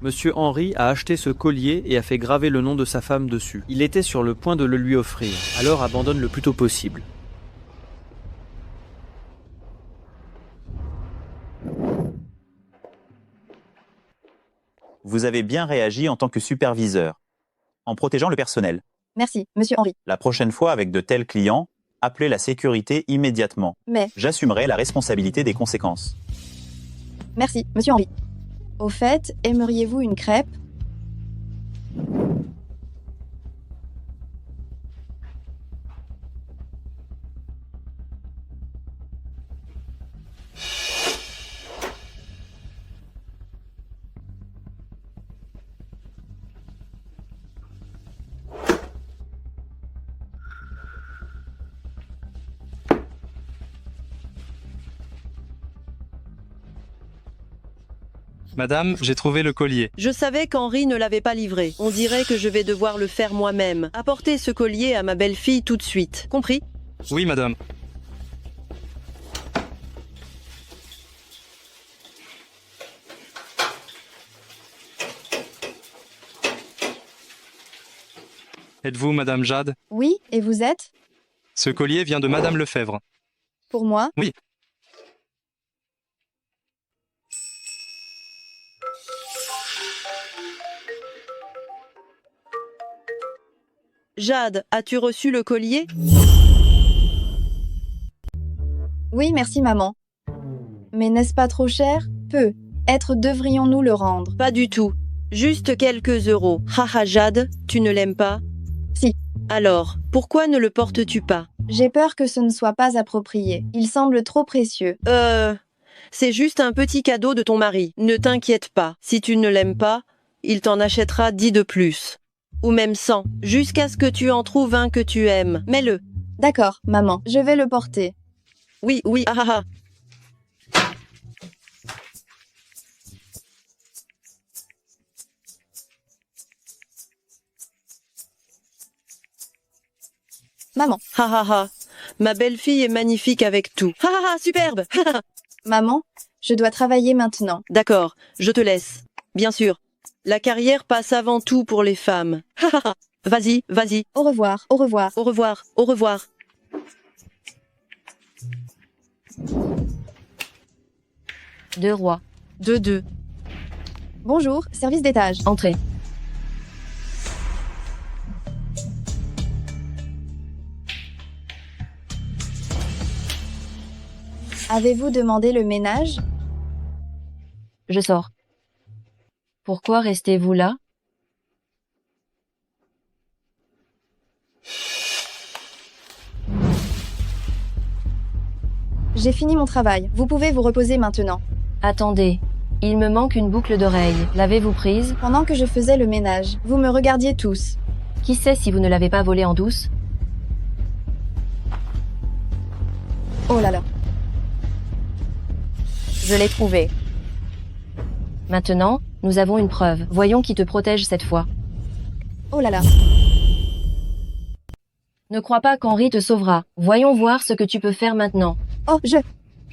Monsieur Henri a acheté ce collier et a fait graver le nom de sa femme dessus. Il était sur le point de le lui offrir. Alors abandonne le plus tôt possible. Vous avez bien réagi en tant que superviseur, en protégeant le personnel. Merci, Monsieur Henri. La prochaine fois, avec de tels clients, appelez la sécurité immédiatement. Mais... J'assumerai la responsabilité des conséquences. Merci, Monsieur Henri. Au fait, aimeriez-vous une crêpe? Madame, j'ai trouvé le collier. Je savais qu'Henri ne l'avait pas livré. On dirait que je vais devoir le faire moi-même. Apportez ce collier à ma belle-fille tout de suite. Compris? Oui, madame. Êtes-vous Madame Jade? Oui, et vous êtes? Ce collier vient de Madame Lefebvre. Pour moi? Oui. Jade, as-tu reçu le collier? Oui, merci maman. Mais n'est-ce pas trop cher? Peut-être devrions-nous le rendre. Pas du tout. Juste quelques euros. Haha Jade, tu ne l'aimes pas? Si. Alors, pourquoi ne le portes-tu pas? J'ai peur que ce ne soit pas approprié. Il semble trop précieux. C'est juste un petit cadeau de ton mari. Ne t'inquiète pas. Si tu ne l'aimes pas, il t'en achètera 10 de plus. ou même 100, jusqu'à ce que tu en trouves un que tu aimes. Mets-le. D'accord, maman, je vais le porter. Oui, oui, ah ah ah. Maman. Ha ha ha. Ma belle-fille est magnifique avec tout. Ha ha ha, superbe. Maman, je dois travailler maintenant. D'accord, je te laisse. Bien sûr. La carrière passe avant tout pour les femmes. Ha ha ha. Vas-y, vas-y. Au revoir, au revoir. Au revoir, au revoir. Deux rois. 2-2. Bonjour, service d'étage. Entrez. Avez-vous demandé le ménage? Je sors. Pourquoi restez-vous là? J'ai fini mon travail. Vous pouvez vous reposer maintenant. Attendez. Il me manque une boucle d'oreille. L'avez-vous prise? Pendant que je faisais le ménage, vous me regardiez tous. Qui sait si vous ne l'avez pas volée en douce? Oh là là. Je l'ai trouvée. Maintenant, nous avons une preuve. Voyons qui te protège cette fois. Oh là là. Ne crois pas qu'Henri te sauvera. Voyons voir ce que tu peux faire maintenant. Oh,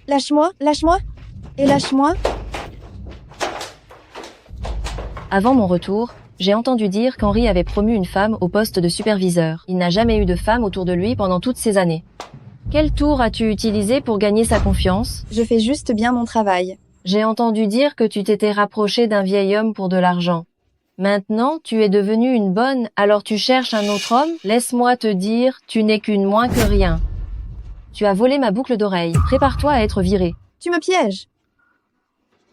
Lâche-moi, lâche-moi. Et lâche-moi. Avant mon retour, j'ai entendu dire qu'Henri avait promu une femme au poste de superviseur. Il n'a jamais eu de femme autour de lui pendant toutes ces années. Quel tour as-tu utilisé pour gagner sa confiance? Je fais juste bien mon travail. J'ai entendu dire que tu t'étais rapproché d'un vieil homme pour de l'argent. Maintenant, tu es devenue une bonne, alors tu cherches un autre homme? Laisse-moi te dire, tu n'es qu'une moins que rien. Tu as volé ma boucle d'oreille. Prépare-toi à être viré. Tu me pièges.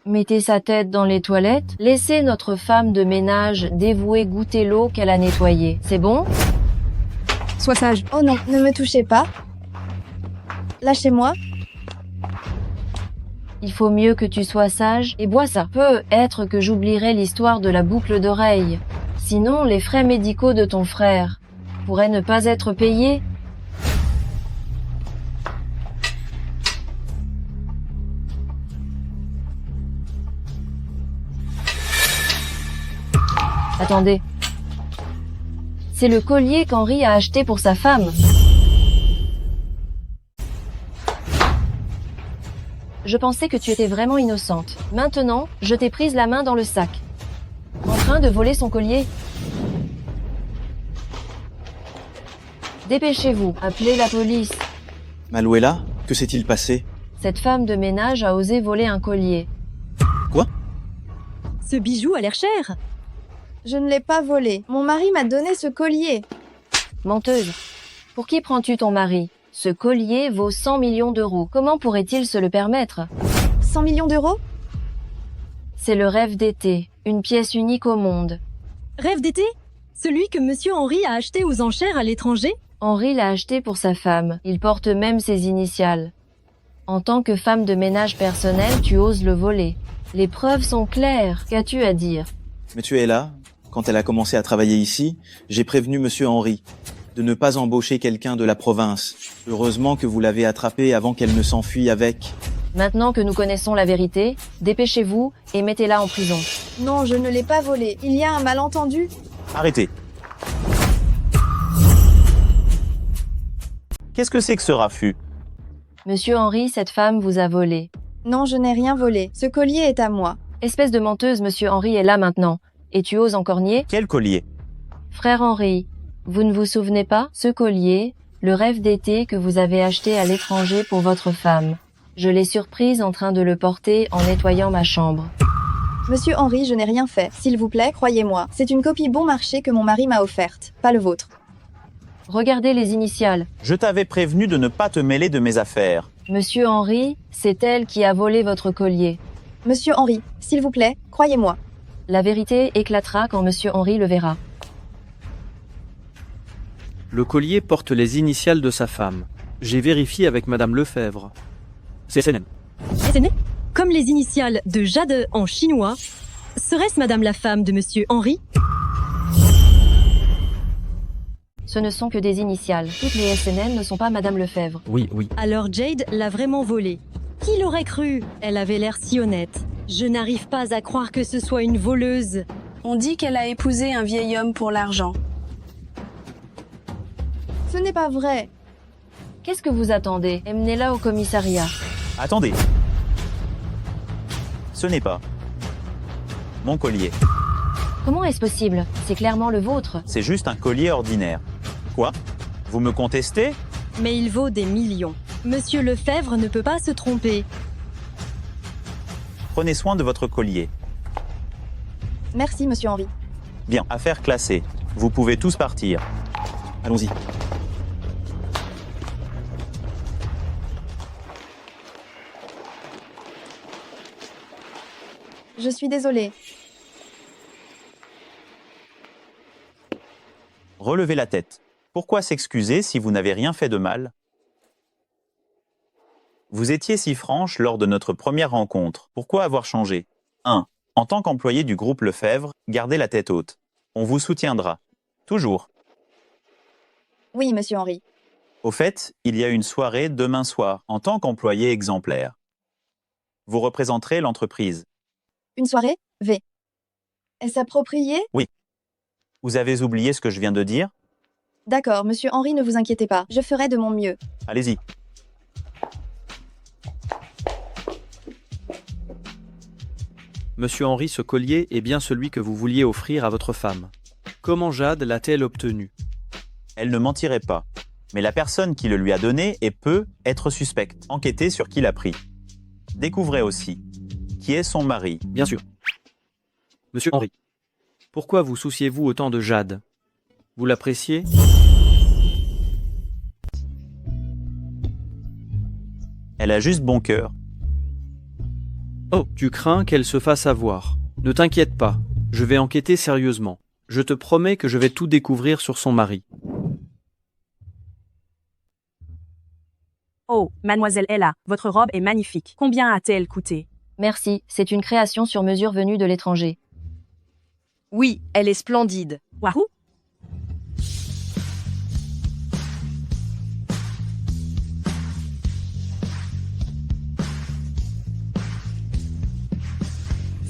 Mettez sa tête dans les toilettes. Laissez notre femme de ménage dévouée goûter l'eau qu'elle a nettoyée. C'est bon? Sois sage. Oh non, ne me touchez pas. Lâchez-moi. Il faut mieux que tu sois sage et bois ça. Peut-être que j'oublierai l'histoire de la boucle d'oreille. Sinon, les frais médicaux de ton frère pourraient ne pas être payés. Attendez. C'est le collier qu'Henri a acheté pour sa femme. Je pensais que tu étais vraiment innocente. Maintenant, je t'ai prise la main dans le sac. En train de voler son collier. Dépêchez-vous, appelez la police. Malouela, que s'est-il passé? Cette femme de ménage a osé voler un collier. Quoi? Ce bijou a l'air cher. Je ne l'ai pas volé. Mon mari m'a donné ce collier. Menteuse. Pour qui prends-tu ton mari? Ce collier vaut 100 millions d'euros. Comment pourrait-il se le permettre? 100 millions d'euros? C'est le rêve d'été, une pièce unique au monde. Rêve d'été? Celui que Monsieur Henri a acheté aux enchères à l'étranger? Henri l'a acheté pour sa femme. Il porte même ses initiales. En tant que femme de ménage personnelle, tu oses le voler. Les preuves sont claires. Qu'as-tu à dire? Mais tu es là. Quand elle a commencé à travailler ici, j'ai prévenu Monsieur Henri de ne pas embaucher quelqu'un de la province. Heureusement que vous l'avez attrapée avant qu'elle ne s'enfuie avec. Maintenant que nous connaissons la vérité, dépêchez-vous et mettez-la en prison. Non, je ne l'ai pas volé. Il y a un malentendu. Arrêtez. Qu'est-ce que c'est que ce raffut? Monsieur Henri, cette femme vous a volé. Non, je n'ai rien volé. Ce collier est à moi. Espèce de menteuse, Monsieur Henri est là maintenant. Et tu oses encore nier? Quel collier? Frère Henri, vous ne vous souvenez pas? Ce collier, le rêve d'été que vous avez acheté à l'étranger pour votre femme. Je l'ai surprise en train de le porter en nettoyant ma chambre. Monsieur Henri, je n'ai rien fait. S'il vous plaît, croyez-moi. C'est une copie bon marché que mon mari m'a offerte, pas le vôtre. Regardez les initiales. Je t'avais prévenu de ne pas te mêler de mes affaires. Monsieur Henri, c'est elle qui a volé votre collier. Monsieur Henri, s'il vous plaît, croyez-moi. La vérité éclatera quand Monsieur Henri le verra. Le collier porte les initiales de sa femme. J'ai vérifié avec Madame Lefebvre. C'est SNM. SNM? Comme les initiales de Jade en chinois. Serait-ce Madame la femme de Monsieur Henri? Ce ne sont que des initiales. Toutes les SNL ne sont pas Madame Lefebvre. Oui, oui. Alors Jade l'a vraiment volée. Qui l'aurait cru? Elle avait l'air si honnête. Je n'arrive pas à croire que ce soit une voleuse. On dit qu'elle a épousé un vieil homme pour l'argent. Ce n'est pas vrai. Qu'est-ce que vous attendez? Emmenez-la au commissariat. Attendez. Ce n'est pas mon collier. Comment est-ce possible? C'est clairement le vôtre. C'est juste un collier ordinaire. Quoi? Vous me contestez? Mais il vaut des millions. Monsieur Lefebvre ne peut pas se tromper. Prenez soin de votre collier. Merci, monsieur Henry. Bien, affaire classée. Vous pouvez tous partir. Allons-y. Je suis désolée. Relevez la tête. Pourquoi s'excuser si vous n'avez rien fait de mal? Vous étiez si franche lors de notre première rencontre. Pourquoi avoir changé? 1. En tant qu'employé du groupe Lefebvre, gardez la tête haute. On vous soutiendra. Toujours. Oui, monsieur Henry. Au fait, il y a une soirée demain soir, en tant qu'employé exemplaire. Vous représenterez l'entreprise. Une soirée? V. Est-ce approprié? Oui. Vous avez oublié ce que je viens de dire? D'accord, monsieur Henry, ne vous inquiétez pas. Je ferai de mon mieux. Allez-y. Monsieur Henry, ce collier est bien celui que vous vouliez offrir à votre femme. Comment Jade l'a-t-elle obtenu? Elle ne mentirait pas. Mais la personne qui le lui a donné et peut être suspecte. Enquêtez sur qui l'a pris. Découvrez aussi qui est son mari. Bien sûr. Monsieur Henry, pourquoi vous souciez-vous autant de Jade? Vous l'appréciez? Elle a juste bon cœur. Oh, tu crains qu'elle se fasse avoir. Ne t'inquiète pas, je vais enquêter sérieusement. Je te promets que je vais tout découvrir sur son mari. Oh, mademoiselle Ella, votre robe est magnifique. Combien a-t-elle coûté? Merci, c'est une création sur mesure venue de l'étranger. Oui, elle est splendide. Wahou!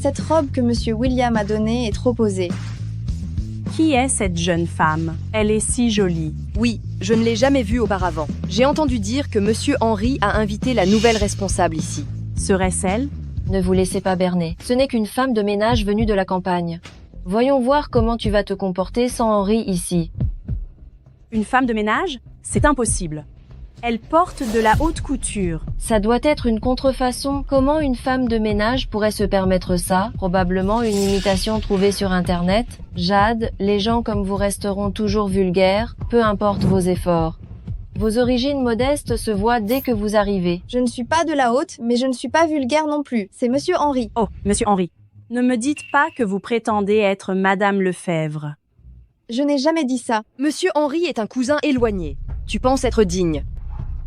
Cette robe que monsieur William a donnée est trop osée. Qui est cette jeune femme? Elle est si jolie. Oui, je ne l'ai jamais vue auparavant. J'ai entendu dire que monsieur Henry a invité la nouvelle responsable ici. Serait-ce elle? Ne vous laissez pas berner. Ce n'est qu'une femme de ménage venue de la campagne. Voyons voir comment tu vas te comporter sans Henry ici. Une femme de ménage? C'est impossible. Elle porte de la haute couture. Ça doit être une contrefaçon. Comment une femme de ménage pourrait se permettre ça? Probablement une imitation trouvée sur Internet. Jade, les gens comme vous resteront toujours vulgaires, peu importe vos efforts. Vos origines modestes se voient dès que vous arrivez. Je ne suis pas de la haute, mais je ne suis pas vulgaire non plus. C'est monsieur Henry. Oh, monsieur Henry. Ne me dites pas que vous prétendez être Madame Lefebvre. Je n'ai jamais dit ça. Monsieur Henry est un cousin éloigné. Tu penses être digne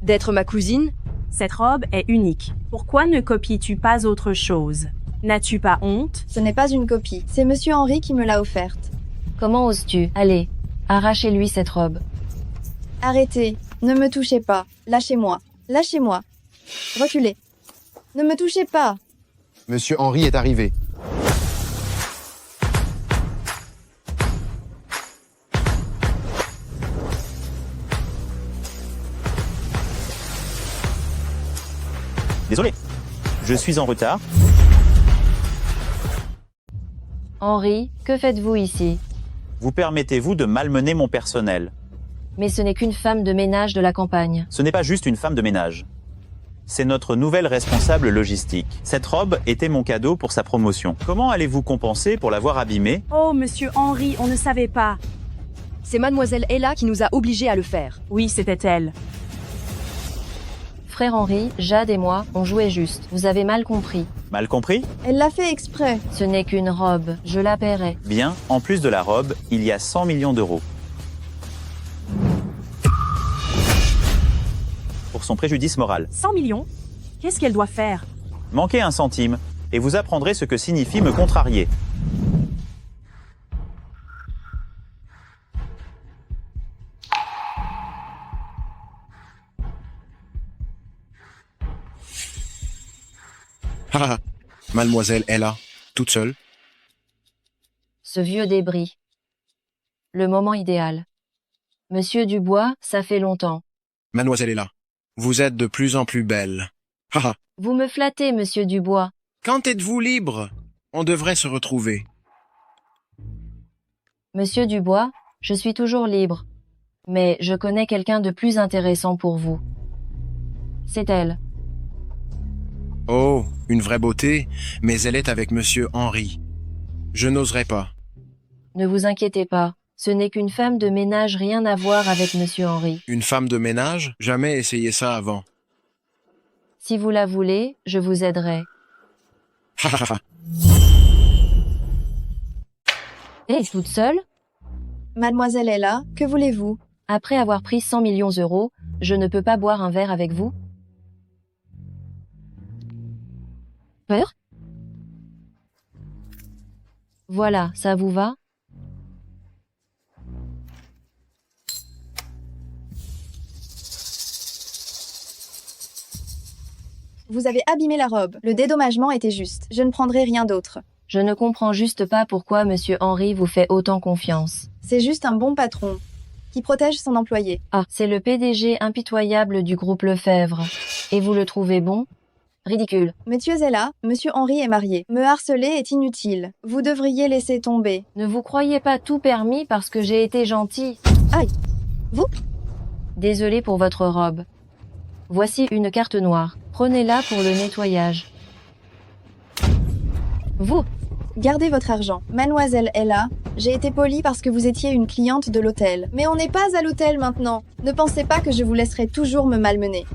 d'être ma cousine? Cette robe est unique. Pourquoi ne copies-tu pas autre chose? N'as-tu pas honte? Ce n'est pas une copie. C'est monsieur Henry qui me l'a offerte. Comment oses-tu? Allez, arrachez-lui cette robe. Arrêtez. Ne me touchez pas. Lâchez-moi. Lâchez-moi. Reculez. Ne me touchez pas. Monsieur Henry est arrivé. Désolé. Je suis en retard. Henry, que faites-vous ici? Vous permettez-vous de malmener mon personnel? Mais ce n'est qu'une femme de ménage de la campagne. Ce n'est pas juste une femme de ménage. C'est notre nouvelle responsable logistique. Cette robe était mon cadeau pour sa promotion. Comment allez-vous compenser pour l'avoir abîmée? Oh, monsieur Henry, on ne savait pas. C'est mademoiselle Ella qui nous a obligés à le faire. Oui, c'était elle. Frère Henry, Jade et moi, on jouait juste. Vous avez mal compris. Mal compris? Elle l'a fait exprès. Ce n'est qu'une robe. Je la paierai. Bien, en plus de la robe, il y a 100 millions d'euros. Pour son préjudice moral. 100 millions? Qu'est-ce qu'elle doit faire? Manquez un centime, et vous apprendrez ce que signifie me contrarier. Ah, mademoiselle est là, toute seule. Ce vieux débris. Le moment idéal. Monsieur Dubois, ça fait longtemps. Mademoiselle est là. Vous êtes de plus en plus belle. Ah, Vous me flattez, monsieur Dubois. quand êtes-vous libre? On devrait se retrouver. Monsieur Dubois, je suis toujours libre. Mais je connais quelqu'un de plus intéressant pour vous. C'est elle. Oh, une vraie beauté, mais elle est avec monsieur Henry. Je n'oserais pas. Ne vous inquiétez pas. Ce n'est qu'une femme de ménage, rien à voir avec monsieur Henry. Une femme de ménage? Jamais essayé ça avant. Si vous la voulez, je vous aiderai. Et toute seule? Mademoiselle est là, que voulez-vous? Après avoir pris 100 millions d'euros, je ne peux pas boire un verre avec vous? Peur? Voilà, ça vous va? Vous avez abîmé la robe. Le dédommagement était juste. Je ne prendrai rien d'autre. Je ne comprends juste pas pourquoi monsieur Henry vous fait autant confiance. C'est juste un bon patron qui protège son employé. Ah, c'est le PDG impitoyable du groupe Lefebvre. Et vous le trouvez bon? Ridicule. Monsieur Zella, monsieur Henry est marié. Me harceler est inutile. Vous devriez laisser tomber. Ne vous croyez pas tout permis parce que j'ai été gentil. Aïe. Vous? Désolé pour votre robe. Voici une carte noire. Prenez-la pour le nettoyage. Vous? Gardez votre argent. Mademoiselle est là. J'ai été polie parce que vous étiez une cliente de l'hôtel. Mais on n'est pas à l'hôtel maintenant. Ne pensez pas que je vous laisserai toujours me malmener.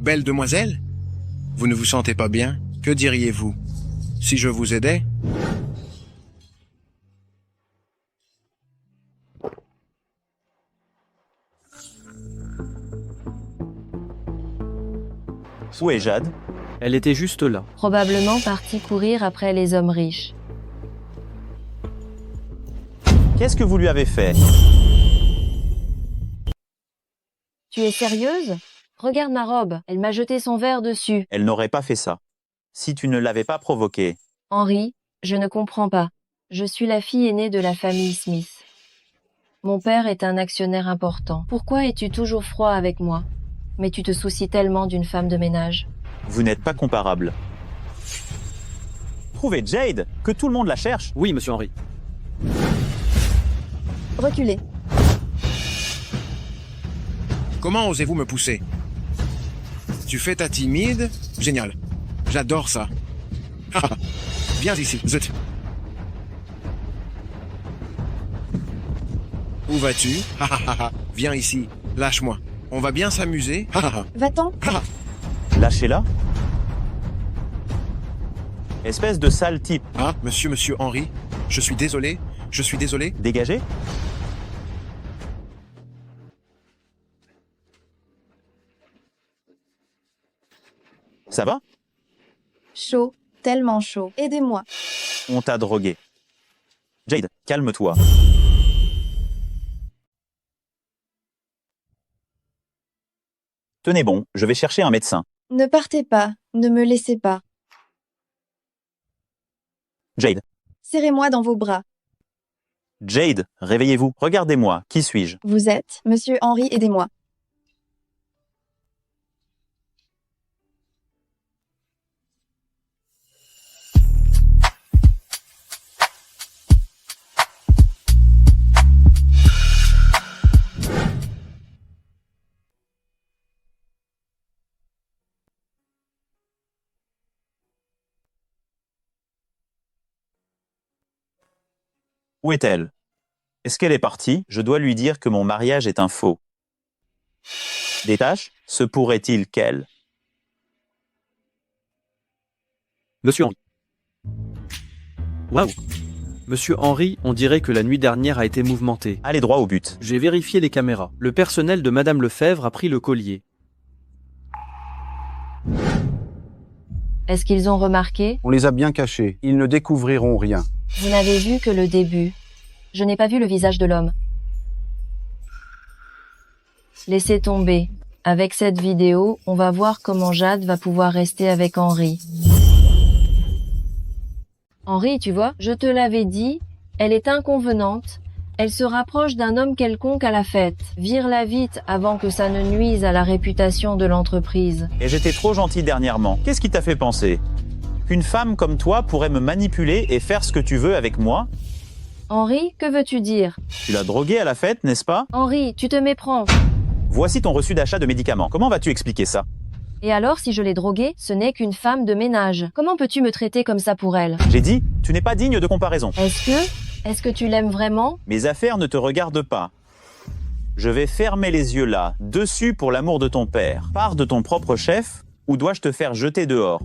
Belle demoiselle? Vous ne vous sentez pas bien? Que diriez-vous? Si je vous aidais? Où est Jade? Elle était juste là. Probablement partie courir après les hommes riches. Qu'est-ce que vous lui avez fait? Tu es sérieuse? Regarde ma robe, elle m'a jeté son verre dessus. Elle n'aurait pas fait ça. Si tu ne l'avais pas provoqué. Henry, je ne comprends pas. Je suis la fille aînée de la famille Smith. Mon père est un actionnaire important. Pourquoi es-tu toujours froid avec moi? Mais tu te soucies tellement d'une femme de ménage. Vous n'êtes pas comparable. Trouvez Jade, que tout le monde la cherche. Oui, monsieur Henry. Reculez. Comment osez-vous me pousser? Tu fais ta timide? Génial. J'adore ça. Viens ici, zut. Où vas-tu? Viens ici, lâche-moi. On va bien s'amuser. Va-t'en. Lâchez-la. Espèce de sale type. Ah, monsieur Henry, je suis désolé. Dégagez. Ça va? Chaud, tellement chaud. Aidez-moi. On t'a drogué. Jade, calme-toi. Tenez bon, je vais chercher un médecin. Ne partez pas, ne me laissez pas. Jade. Serrez-moi dans vos bras. Jade, réveillez-vous. Regardez-moi. Qui suis-je? Vous êtes, monsieur Henry, aidez-moi. Où est-elle? Est-ce qu'elle est partie? Je dois lui dire que mon mariage est un faux. Des tâches? Se pourrait-il qu'elle? Monsieur Henry. Waouh! Monsieur Henry, on dirait que la nuit dernière a été mouvementée. Allez droit au but. J'ai vérifié les caméras. Le personnel de Madame Lefebvre a pris le collier. Est-ce qu'ils ont remarqué? On les a bien cachés. Ils ne découvriront rien. Vous n'avez vu que le début. Je n'ai pas vu le visage de l'homme. Laissez tomber. Avec cette vidéo, on va voir comment Jade va pouvoir rester avec Henri. Henri, tu vois, je te l'avais dit, elle est inconvenante. Elle se rapproche d'un homme quelconque à la fête. Vire-la vite avant que ça ne nuise à la réputation de l'entreprise. Et j'étais trop gentil dernièrement. Qu'est-ce qui t'a fait penser qu'une femme comme toi pourrait me manipuler et faire ce que tu veux avec moi? Henri, que veux-tu dire? Tu l'as droguée à la fête, n'est-ce pas? Henri, tu te méprends. Voici ton reçu d'achat de médicaments. Comment vas-tu expliquer ça? Et alors, si je l'ai droguée, ce n'est qu'une femme de ménage. Comment peux-tu me traiter comme ça pour elle? J'ai dit, tu n'es pas digne de comparaison. Est-ce que tu l'aimes vraiment? Mes affaires ne te regardent pas. Je vais fermer les yeux là, dessus pour l'amour de ton père. Pars de ton propre chef, ou dois-je te faire jeter dehors?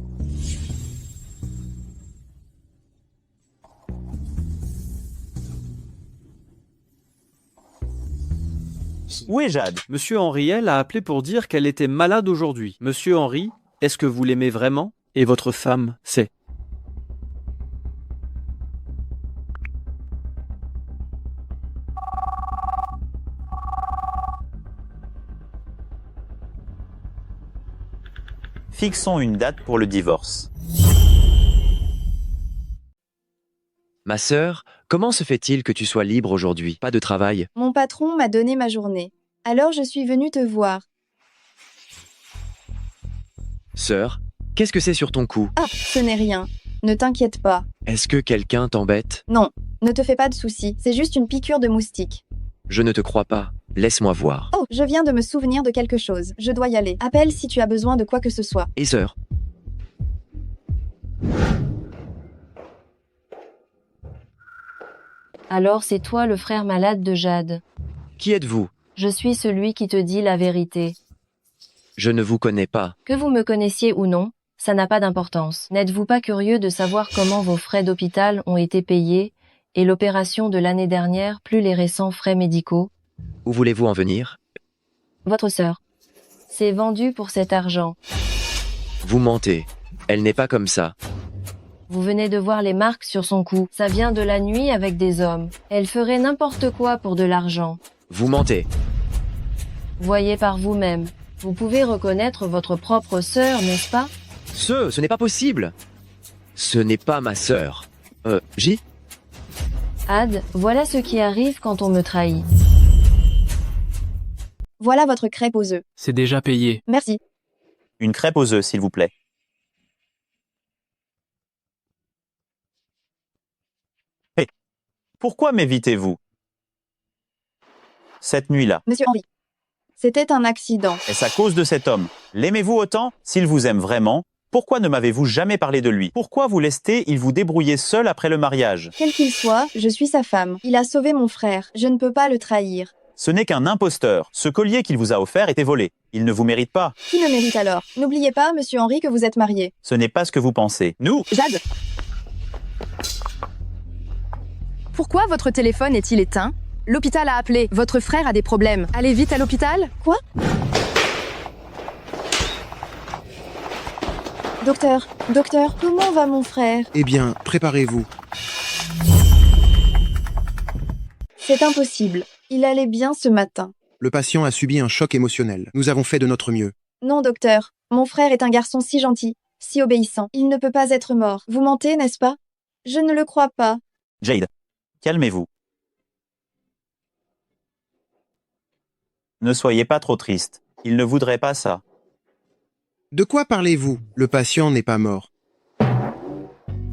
Où est Jade? Monsieur Henriel a appelé pour dire qu'elle était malade aujourd'hui. Monsieur Henri, est-ce que vous l'aimez vraiment? Et votre femme sait. Fixons une date pour le divorce. Ma sœur, comment se fait-il que tu sois libre aujourd'hui? Pas de travail? Mon patron m'a donné ma journée. Alors je suis venue te voir. Sœur, qu'est-ce que c'est sur ton cou? Ah, ce n'est rien. Ne t'inquiète pas. Est-ce que quelqu'un t'embête? Non, ne te fais pas de soucis. C'est juste une piqûre de moustique. Je ne te crois pas. Laisse-moi voir. Oh, je viens de me souvenir de quelque chose. Je dois y aller. Appelle si tu as besoin de quoi que ce soit. Et sœur? Alors c'est toi le frère malade de Jade. Qui êtes-vous? Je suis celui qui te dit la vérité. Je ne vous connais pas. Que vous me connaissiez ou non, ça n'a pas d'importance. N'êtes-vous pas curieux de savoir comment vos frais d'hôpital ont été payés et l'opération de l'année dernière plus les récents frais médicaux? Où voulez-vous en venir? Votre sœur. C'est vendu pour cet argent. Vous mentez. Elle n'est pas comme ça. Vous venez de voir les marques sur son cou. Ça vient de la nuit avec des hommes. Elle ferait n'importe quoi pour de l'argent. Vous mentez. Voyez par vous-même. Vous pouvez reconnaître votre propre sœur, n'est-ce pas? Ce n'est pas possible. Ce n'est pas ma sœur. J? Ad, voilà ce qui arrive quand on me trahit. Voilà votre crêpe aux œufs. C'est déjà payé. Merci. Une crêpe aux œufs, s'il vous plaît. Hé, pourquoi m'évitez-vous? Cette nuit-là. Monsieur Henri, c'était un accident. Est-ce à cause de cet homme? L'aimez-vous autant? S'il vous aime vraiment, pourquoi ne m'avez-vous jamais parlé de lui? Pourquoi vous laissez-il vous débrouiller seul après le mariage? Quel qu'il soit, je suis sa femme. Il a sauvé mon frère. Je ne peux pas le trahir. Ce n'est qu'un imposteur. Ce collier qu'il vous a offert était volé. Il ne vous mérite pas. Qui le mérite alors? N'oubliez pas, monsieur Henri, que vous êtes marié. Ce n'est pas ce que vous pensez. Nous... Jade! Pourquoi votre téléphone est-il éteint? L'hôpital a appelé. Votre frère a des problèmes. Allez vite à l'hôpital. Quoi? Docteur, comment va mon frère? Eh bien, préparez-vous. C'est impossible. Il allait bien ce matin. Le patient a subi un choc émotionnel. Nous avons fait de notre mieux. Non, docteur. Mon frère est un garçon si gentil, si obéissant. Il ne peut pas être mort. Vous mentez, n'est-ce pas? Je ne le crois pas. Jade, calmez-vous. Ne soyez pas trop triste. Il ne voudrait pas ça. De quoi parlez-vous? Le patient n'est pas mort.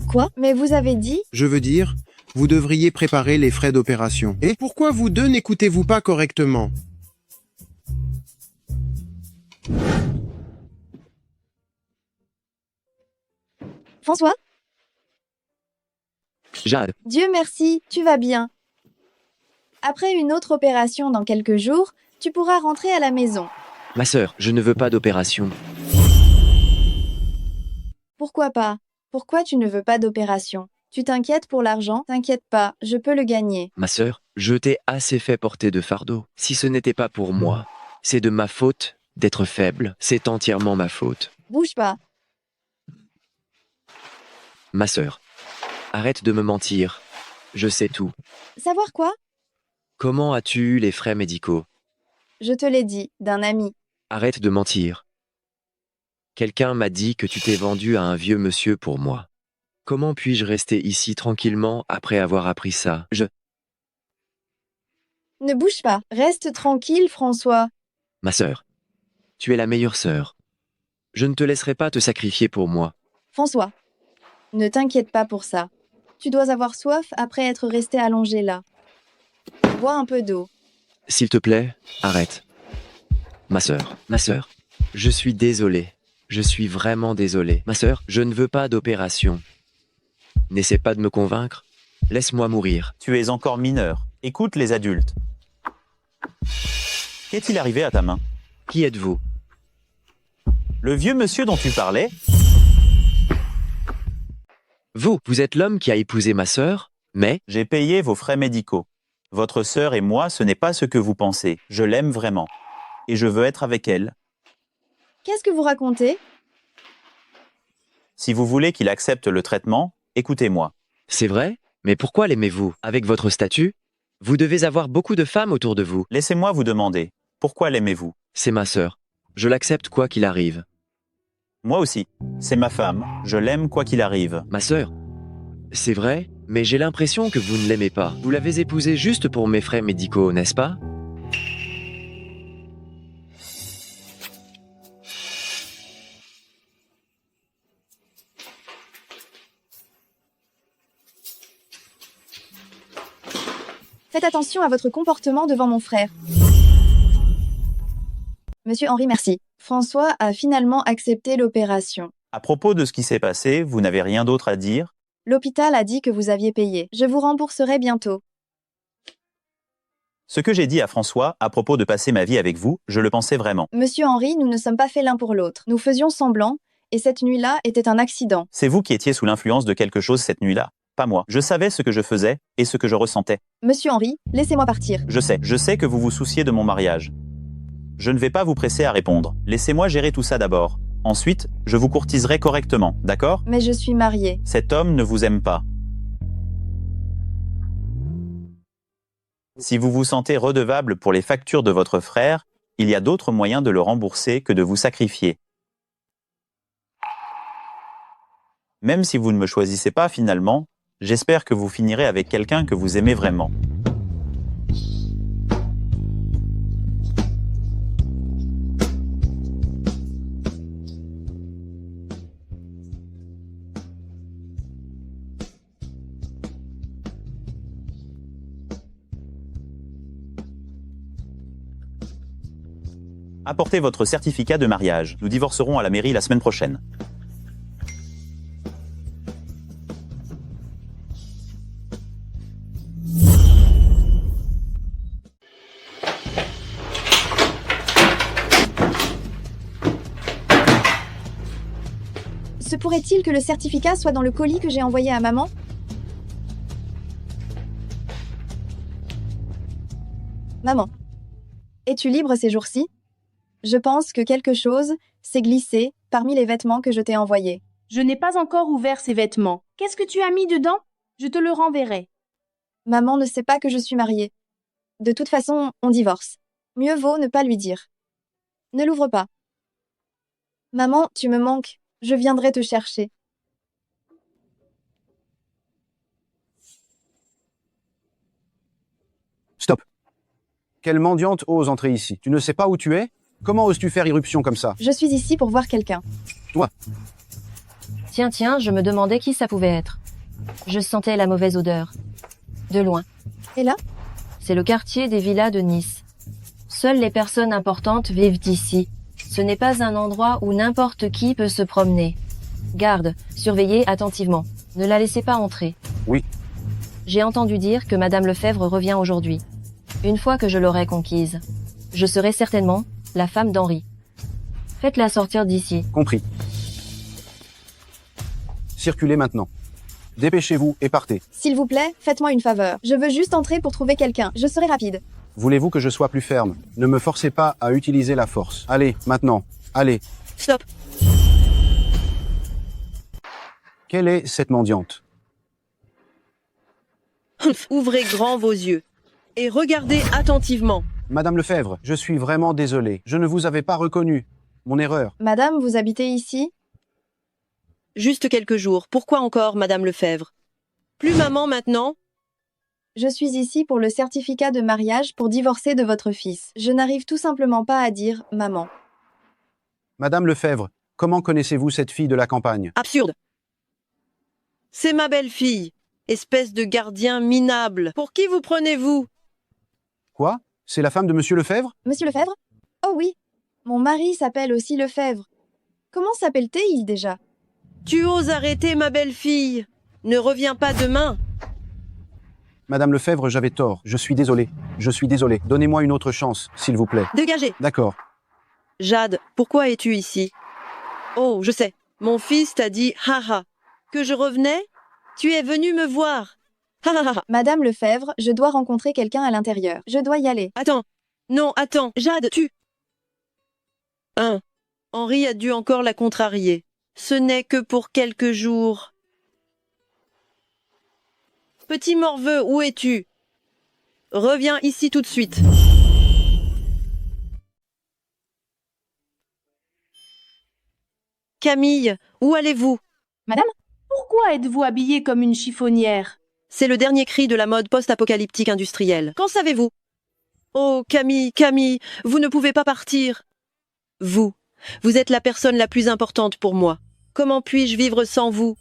Quoi? Mais vous avez dit? Je veux dire, vous devriez préparer les frais d'opération. Et pourquoi vous deux n'écoutez-vous pas correctement? François? Jade. Dieu merci, tu vas bien. Après une autre opération dans quelques jours, tu pourras rentrer à la maison. Ma sœur, je ne veux pas d'opération. Pourquoi pas? Pourquoi tu ne veux pas d'opération? Tu t'inquiètes pour l'argent? T'inquiète pas, je peux le gagner. Ma sœur, je t'ai assez fait porter de fardeau. Si ce n'était pas pour moi, c'est de ma faute d'être faible. C'est entièrement ma faute. Bouge pas. Ma sœur. Arrête de me mentir. Je sais tout. Savoir quoi? Comment as-tu eu les frais médicaux? Je te l'ai dit, d'un ami. Arrête de mentir. Quelqu'un m'a dit que tu t'es vendu à un vieux monsieur pour moi. Comment puis-je rester ici tranquillement après avoir appris ça? Ne bouge pas. Reste tranquille, François. Ma sœur. Tu es la meilleure sœur. Je ne te laisserai pas te sacrifier pour moi. François, ne t'inquiète pas pour ça. Tu dois avoir soif après être resté allongé là. Bois un peu d'eau. S'il te plaît, arrête. Ma sœur, je suis désolé. Je suis vraiment désolé. Ma sœur, je ne veux pas d'opération. N'essaie pas de me convaincre. Laisse-moi mourir. Tu es encore mineur. Écoute les adultes. Qu'est-il arrivé à ta main? Qui êtes-vous? Le vieux monsieur dont tu parlais? Vous êtes l'homme qui a épousé ma sœur, mais... J'ai payé vos frais médicaux. Votre sœur et moi, ce n'est pas ce que vous pensez. Je l'aime vraiment. Et je veux être avec elle. Qu'est-ce que vous racontez? Si vous voulez qu'il accepte le traitement, écoutez-moi. C'est vrai? Mais pourquoi l'aimez-vous? Avec votre statut? Vous devez avoir beaucoup de femmes autour de vous. Laissez-moi vous demander. Pourquoi l'aimez-vous? C'est ma sœur. Je l'accepte quoi qu'il arrive. Moi aussi. C'est ma femme. Je l'aime quoi qu'il arrive. Ma sœur? C'est vrai, mais j'ai l'impression que vous ne l'aimez pas. Vous l'avez épousée juste pour mes frais médicaux, n'est-ce pas? Faites attention à votre comportement devant mon frère. Monsieur Henri, merci. François a finalement accepté l'opération. À propos de ce qui s'est passé, vous n'avez rien d'autre à dire? L'hôpital a dit que vous aviez payé. Je vous rembourserai bientôt. Ce que j'ai dit à François à propos de passer ma vie avec vous, je le pensais vraiment. Monsieur Henri, nous ne sommes pas faits l'un pour l'autre. Nous faisions semblant, et cette nuit-là était un accident. C'est vous qui étiez sous l'influence de quelque chose cette nuit-là, pas moi. Je savais ce que je faisais et ce que je ressentais. Monsieur Henri, laissez-moi partir. Je sais que vous vous souciez de mon mariage. Je ne vais pas vous presser à répondre. Laissez-moi gérer tout ça d'abord. Ensuite, je vous courtiserai correctement, d'accord? Mais je suis mariée. Cet homme ne vous aime pas. Si vous vous sentez redevable pour les factures de votre frère, il y a d'autres moyens de le rembourser que de vous sacrifier. Même si vous ne me choisissez pas finalement, j'espère que vous finirez avec quelqu'un que vous aimez vraiment. Apportez votre certificat de mariage. Nous divorcerons à la mairie la semaine prochaine. Se pourrait-il que le certificat soit dans le colis que j'ai envoyé à maman? Maman, es-tu libre ces jours-ci? Je pense que quelque chose s'est glissé parmi les vêtements que je t'ai envoyés. Je n'ai pas encore ouvert ces vêtements. Qu'est-ce que tu as mis dedans? Je te le renverrai. Maman ne sait pas que je suis mariée. De toute façon, on divorce. Mieux vaut ne pas lui dire. Ne l'ouvre pas. Maman, tu me manques. Je viendrai te chercher. Stop. Quelle mendiante ose entrer ici? Tu ne sais pas où tu es? Comment oses-tu faire irruption comme ça? Je suis ici pour voir quelqu'un. Toi. Tiens, je me demandais qui ça pouvait être. Je sentais la mauvaise odeur. De loin. Et là? C'est le quartier des villas de Nice. Seules les personnes importantes vivent ici. Ce n'est pas un endroit où n'importe qui peut se promener. Garde, surveillez attentivement. Ne la laissez pas entrer. Oui. J'ai entendu dire que Madame Lefebvre revient aujourd'hui. Une fois que je l'aurai conquise, je serai certainement la femme d'Henri. Faites-la sortir d'ici. Compris. Circulez maintenant. Dépêchez-vous et partez. S'il vous plaît, faites-moi une faveur. Je veux juste entrer pour trouver quelqu'un. Je serai rapide. Voulez-vous que je sois plus ferme? Ne me forcez pas à utiliser la force. Allez, maintenant. Allez. Stop. Quelle est cette mendiante? Ouvrez grand vos yeux et regardez attentivement. Madame Lefebvre, je suis vraiment désolé. Je ne vous avais pas reconnu. Mon erreur. Madame, vous habitez ici? Juste quelques jours. Pourquoi encore, Madame Lefebvre? Plus maman maintenant? Je suis ici pour le certificat de mariage pour divorcer de votre fils. Je n'arrive tout simplement pas à dire « maman ». Madame Lefebvre, comment connaissez-vous cette fille de la campagne? Absurde. C'est ma belle-fille, espèce de gardien minable. Pour qui vous prenez-vous? Quoi? C'est la femme de Monsieur Lefebvre? Monsieur Lefebvre? Oh oui, mon mari s'appelle aussi Lefebvre. Comment s'appelle-t-il déjà? Tu oses arrêter ma belle-fille? Ne reviens pas demain. Madame Lefebvre, j'avais tort. Je suis désolé. Je suis désolé. Donnez-moi une autre chance, s'il vous plaît. Dégagez. D'accord. Jade, pourquoi es-tu ici? Oh, je sais. Mon fils t'a dit « haha ». Que je revenais? Tu es venu me voir. Ha ha ha. Madame Lefebvre, je dois rencontrer quelqu'un à l'intérieur. Je dois y aller. Attends. Non, attends. Jade, tu... Henri a dû encore la contrarier. Ce n'est que pour quelques jours. Petit morveux, où es-tu? Reviens ici tout de suite. Camille, où allez-vous? Madame, pourquoi êtes-vous habillée comme une chiffonnière? C'est le dernier cri de la mode post-apocalyptique industrielle. Qu'en savez-vous? Oh, Camille, Camille, vous ne pouvez pas partir. Vous êtes la personne la plus importante pour moi. Comment puis-je vivre sans vous?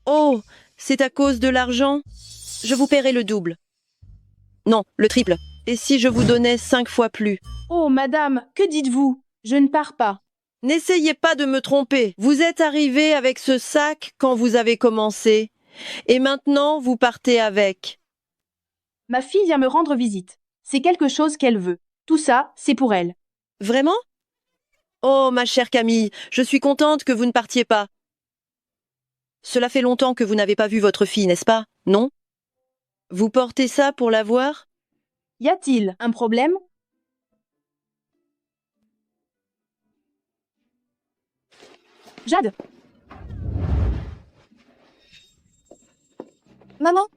Oh, c'est à cause de l'argent? Je vous paierai le double. Non, le triple. Et si je vous donnais 5 fois plus? Oh, madame, que dites-vous? Je ne pars pas. N'essayez pas de me tromper. Vous êtes arrivé avec ce sac quand vous avez commencé. Et maintenant, vous partez avec. Ma fille vient me rendre visite. C'est quelque chose qu'elle veut. Tout ça, c'est pour elle. Vraiment? Oh, ma chère Camille, je suis contente que vous ne partiez pas. Cela fait longtemps que vous n'avez pas vu votre fille, n'est-ce pas? Non? Vous portez ça pour la voir? Y a-t-il un problème? Jade! Maman?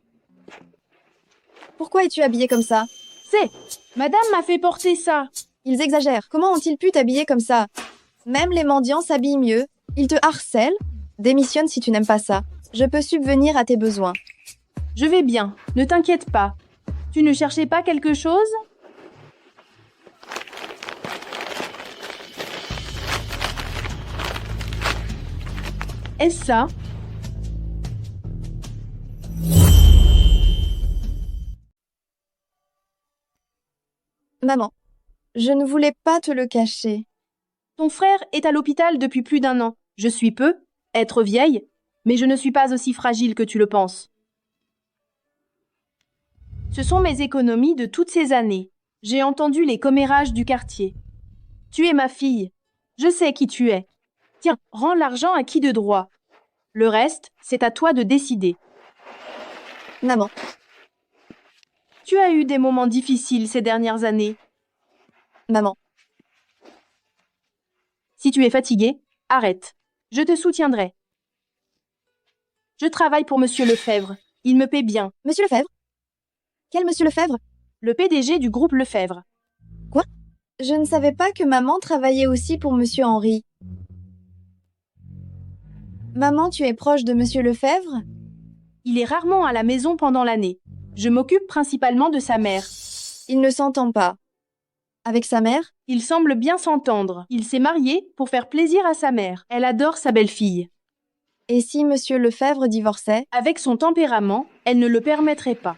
Pourquoi es-tu habillée comme ça? C'est... Madame m'a fait porter ça. Ils exagèrent. Comment ont-ils pu t'habiller comme ça? Même les mendiants s'habillent mieux. Ils te harcèlent? Démissionne si tu n'aimes pas ça. Je peux subvenir à tes besoins. Je vais bien, ne t'inquiète pas. Tu ne cherchais pas quelque chose? Est-ce ça? Maman, je ne voulais pas te le cacher. Ton frère est à l'hôpital depuis plus d'1 an. Je suis peu, être vieille, mais je ne suis pas aussi fragile que tu le penses. Ce sont mes économies de toutes ces années. J'ai entendu les commérages du quartier. Tu es ma fille. Je sais qui tu es. Tiens, rends l'argent à qui de droit. Le reste, c'est à toi de décider. Maman. Tu as eu des moments difficiles ces dernières années. Maman. Si tu es fatiguée, arrête. Je te soutiendrai. Je travaille pour Monsieur Lefebvre. Il me paie bien. Monsieur Lefebvre? Quel Monsieur Lefebvre? Le PDG du groupe Lefebvre. Quoi? Je ne savais pas que maman travaillait aussi pour Monsieur Henri. Maman, tu es proche de Monsieur Lefebvre? Il est rarement à la maison pendant l'année. Je m'occupe principalement de sa mère. Il ne s'entend pas. Avec sa mère? Il semble bien s'entendre. Il s'est marié pour faire plaisir à sa mère. Elle adore sa belle-fille. Et si Monsieur Lefebvre divorçait? Avec son tempérament, elle ne le permettrait pas.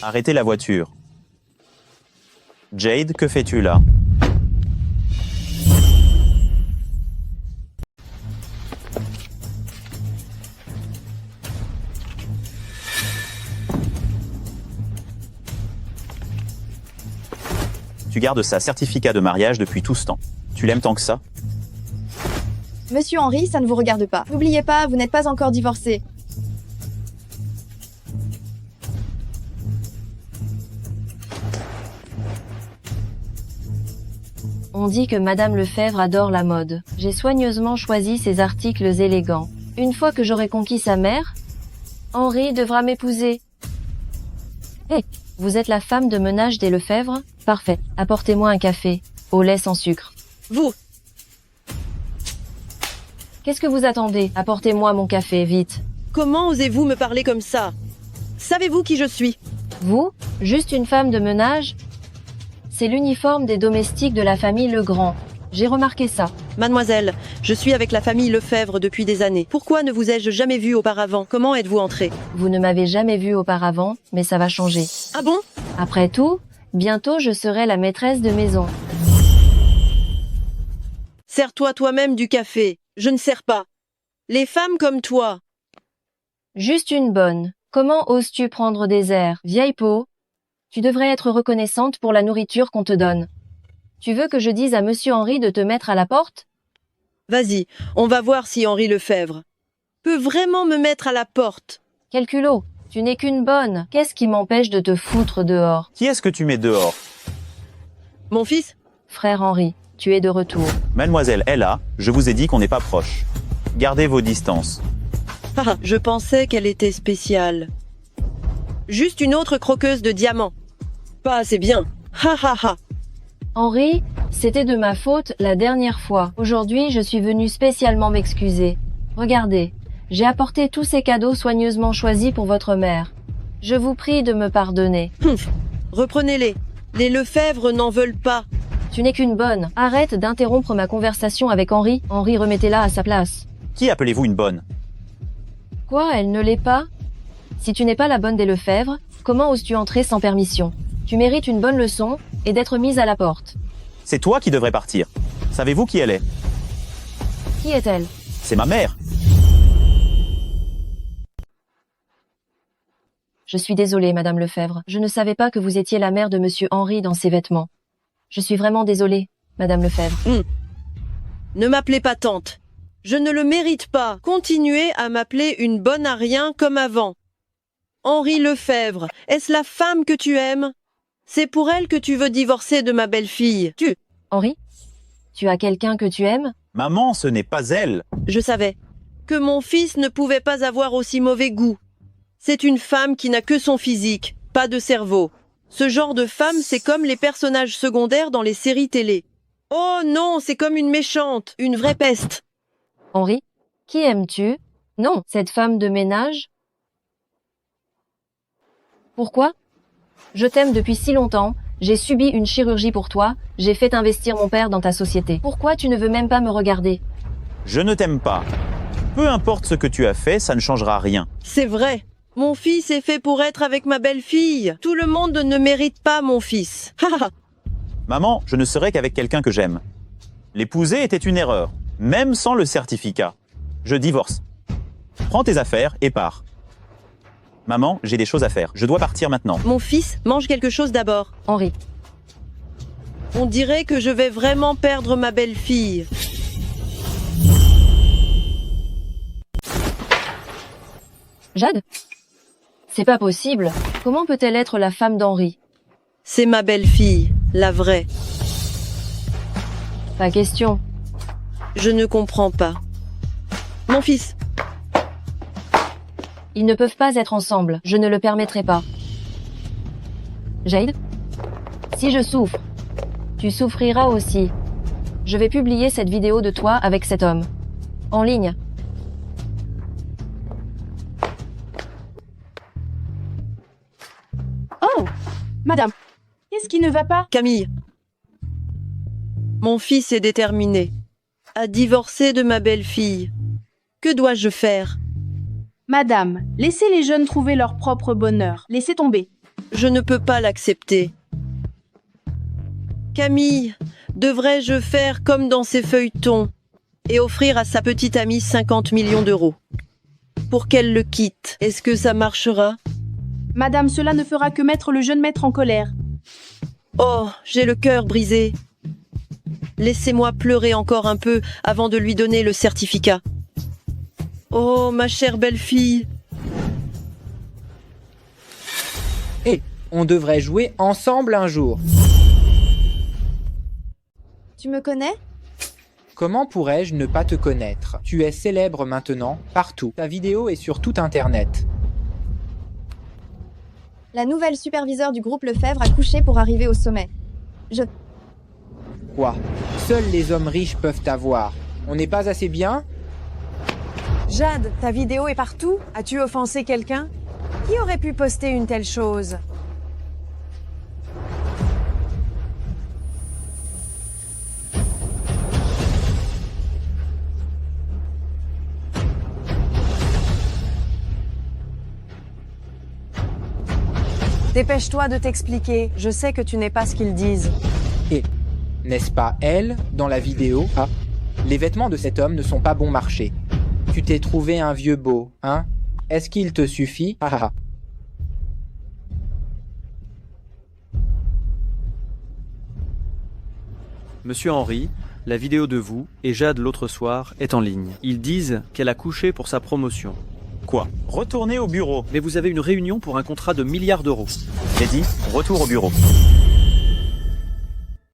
Arrêtez la voiture. Jade, que fais-tu là? Tu gardes sa certificat de mariage depuis tout ce temps. Tu l'aimes tant que ça? Monsieur Henri, ça ne vous regarde pas. N'oubliez pas, vous n'êtes pas encore divorcé. On dit que Madame Lefebvre adore la mode. J'ai soigneusement choisi ces articles élégants. Une fois que j'aurai conquis sa mère, Henri devra m'épouser. Hé, vous êtes la femme de ménage des Lefebvre? Parfait. Apportez-moi un café, au lait sans sucre. Vous! Qu'est-ce que vous attendez? Apportez-moi mon café, vite. Comment osez-vous me parler comme ça? Savez-vous qui je suis? Vous? Juste une femme de ménage? C'est l'uniforme des domestiques de la famille Legrand. J'ai remarqué ça. Mademoiselle, je suis avec la famille Lefebvre depuis des années. Pourquoi ne vous ai-je jamais vue auparavant? Comment êtes-vous entrée? Vous ne m'avez jamais vue auparavant, mais ça va changer. Ah bon? Après tout, bientôt je serai la maîtresse de maison. Sers-toi toi-même du café. Je ne sers pas. Les femmes comme toi. Juste une bonne. Comment oses-tu prendre des airs, vieille peau? Tu devrais être reconnaissante pour la nourriture qu'on te donne. Tu veux que je dise à Monsieur Henri de te mettre à la porte? Vas-y, on va voir si Henri Lefebvre peut vraiment me mettre à la porte. Quel culot! Tu n'es qu'une bonne. Qu'est-ce qui m'empêche de te foutre dehors? Qui est-ce que tu mets dehors? Mon fils? Frère Henri, tu es de retour. Mademoiselle Ella, je vous ai dit qu'on n'est pas proches. Gardez vos distances. Ah, je pensais qu'elle était spéciale. Juste une autre croqueuse de diamants. Pas assez bien. Ha ha ha. Henri, c'était de ma faute la dernière fois. Aujourd'hui, je suis venue spécialement m'excuser. Regardez, j'ai apporté tous ces cadeaux soigneusement choisis pour votre mère. Je vous prie de me pardonner. Reprenez-les. Les Lefebvre n'en veulent pas. Tu n'es qu'une bonne. Arrête d'interrompre ma conversation avec Henri. Henri, remettez-la à sa place. Qui appelez-vous une bonne? Quoi, elle ne l'est pas? Si tu n'es pas la bonne des Lefebvre, comment oses-tu entrer sans permission? Tu mérites une bonne leçon et d'être mise à la porte. C'est toi qui devrais partir. Savez-vous qui elle est? Qui est-elle? C'est ma mère. Je suis désolée, Madame Lefebvre. Je ne savais pas que vous étiez la mère de Monsieur Henri dans ses vêtements. Je suis vraiment désolée, Madame Lefebvre. Ne m'appelez pas tante. Je ne le mérite pas. Continuez à m'appeler une bonne à rien comme avant. Henri Lefebvre, est-ce la femme que tu aimes? C'est pour elle que tu veux divorcer de ma belle-fille. Henri? Tu as quelqu'un que tu aimes? Maman, ce n'est pas elle. Je savais que mon fils ne pouvait pas avoir aussi mauvais goût. C'est une femme qui n'a que son physique, pas de cerveau. Ce genre de femme, c'est comme les personnages secondaires dans les séries télé. Oh non, c'est comme une méchante, une vraie peste. Henri? Qui aimes-tu? Non, cette femme de ménage? Pourquoi? Je t'aime depuis si longtemps, j'ai subi une chirurgie pour toi, j'ai fait investir mon père dans ta société. Pourquoi tu ne veux même pas me regarder? Je ne t'aime pas. Peu importe ce que tu as fait, ça ne changera rien. C'est vrai. Mon fils est fait pour être avec ma belle-fille. Tout le monde ne mérite pas mon fils. Maman, je ne serai qu'avec quelqu'un que j'aime. L'épouser était une erreur, même sans le certificat. Je divorce. Prends tes affaires et pars. Maman, j'ai des choses à faire. Je dois partir maintenant. Mon fils, mange quelque chose d'abord. Henri. On dirait que je vais vraiment perdre ma belle-fille. Jade? C'est pas possible. Comment peut-elle être la femme d'Henri? C'est ma belle-fille, la vraie. Pas question. Je ne comprends pas. Mon fils. Ils ne peuvent pas être ensemble. Je ne le permettrai pas. Jade? Si je souffre, tu souffriras aussi. Je vais publier cette vidéo de toi avec cet homme. En ligne. Oh! Madame, qu'est-ce qui ne va pas? Camille. Mon fils est déterminé à divorcer de ma belle-fille. Que dois-je faire? Madame, laissez les jeunes trouver leur propre bonheur. Laissez tomber. Je ne peux pas l'accepter. Camille, devrais-je faire comme dans ces feuilletons et offrir à sa petite amie 50 millions d'euros pour qu'elle le quitte? Est-ce que ça marchera? Madame, cela ne fera que mettre le jeune maître en colère. Oh, j'ai le cœur brisé. Laissez-moi pleurer encore un peu avant de lui donner le certificat. Oh, ma chère belle-fille. On devrait jouer ensemble un jour. Tu me connais? Comment pourrais-je ne pas te connaître? Tu es célèbre maintenant, partout. Ta vidéo est sur tout Internet. La nouvelle superviseure du groupe Lefebvre a couché pour arriver au sommet. Quoi? Seuls les hommes riches peuvent t'avoir. On n'est pas assez bien? Jade, ta vidéo est partout? As-tu offensé quelqu'un? Qui aurait pu poster une telle chose? Dépêche-toi de t'expliquer, je sais que tu n'es pas ce qu'ils disent. Et n'est-ce pas elle, dans la vidéo? Ah, les vêtements de cet homme ne sont pas bon marché. Tu t'es trouvé un vieux beau, hein? Est-ce qu'il te suffit? Ah, ah. Monsieur Henry, la vidéo de vous et Jade l'autre soir est en ligne. Ils disent qu'elle a couché pour sa promotion. Quoi? Retournez au bureau. Mais vous avez une réunion pour un contrat de milliards d'euros. J'ai dit, retour au bureau.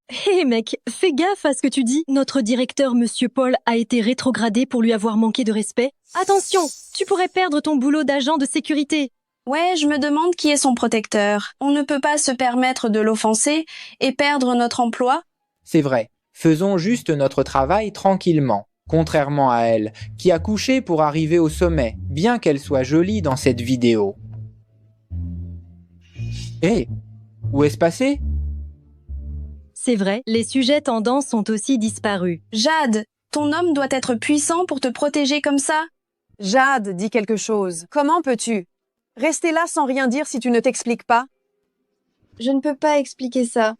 Hé mec, fais gaffe à ce que tu dis. Notre directeur, Monsieur Paul, a été rétrogradé pour lui avoir manqué de respect. Attention, tu pourrais perdre ton boulot d'agent de sécurité. Ouais, je me demande qui est son protecteur. On ne peut pas se permettre de l'offenser et perdre notre emploi. C'est vrai. Faisons juste notre travail tranquillement. Contrairement à elle, qui a couché pour arriver au sommet, bien qu'elle soit jolie dans cette vidéo. Hé, où est-ce passé? C'est vrai, les sujets tendances ont aussi disparu. Jade, ton homme doit être puissant pour te protéger comme ça. Jade, dis quelque chose. Comment peux-tu rester là sans rien dire si tu ne t'expliques pas? Je ne peux pas expliquer ça.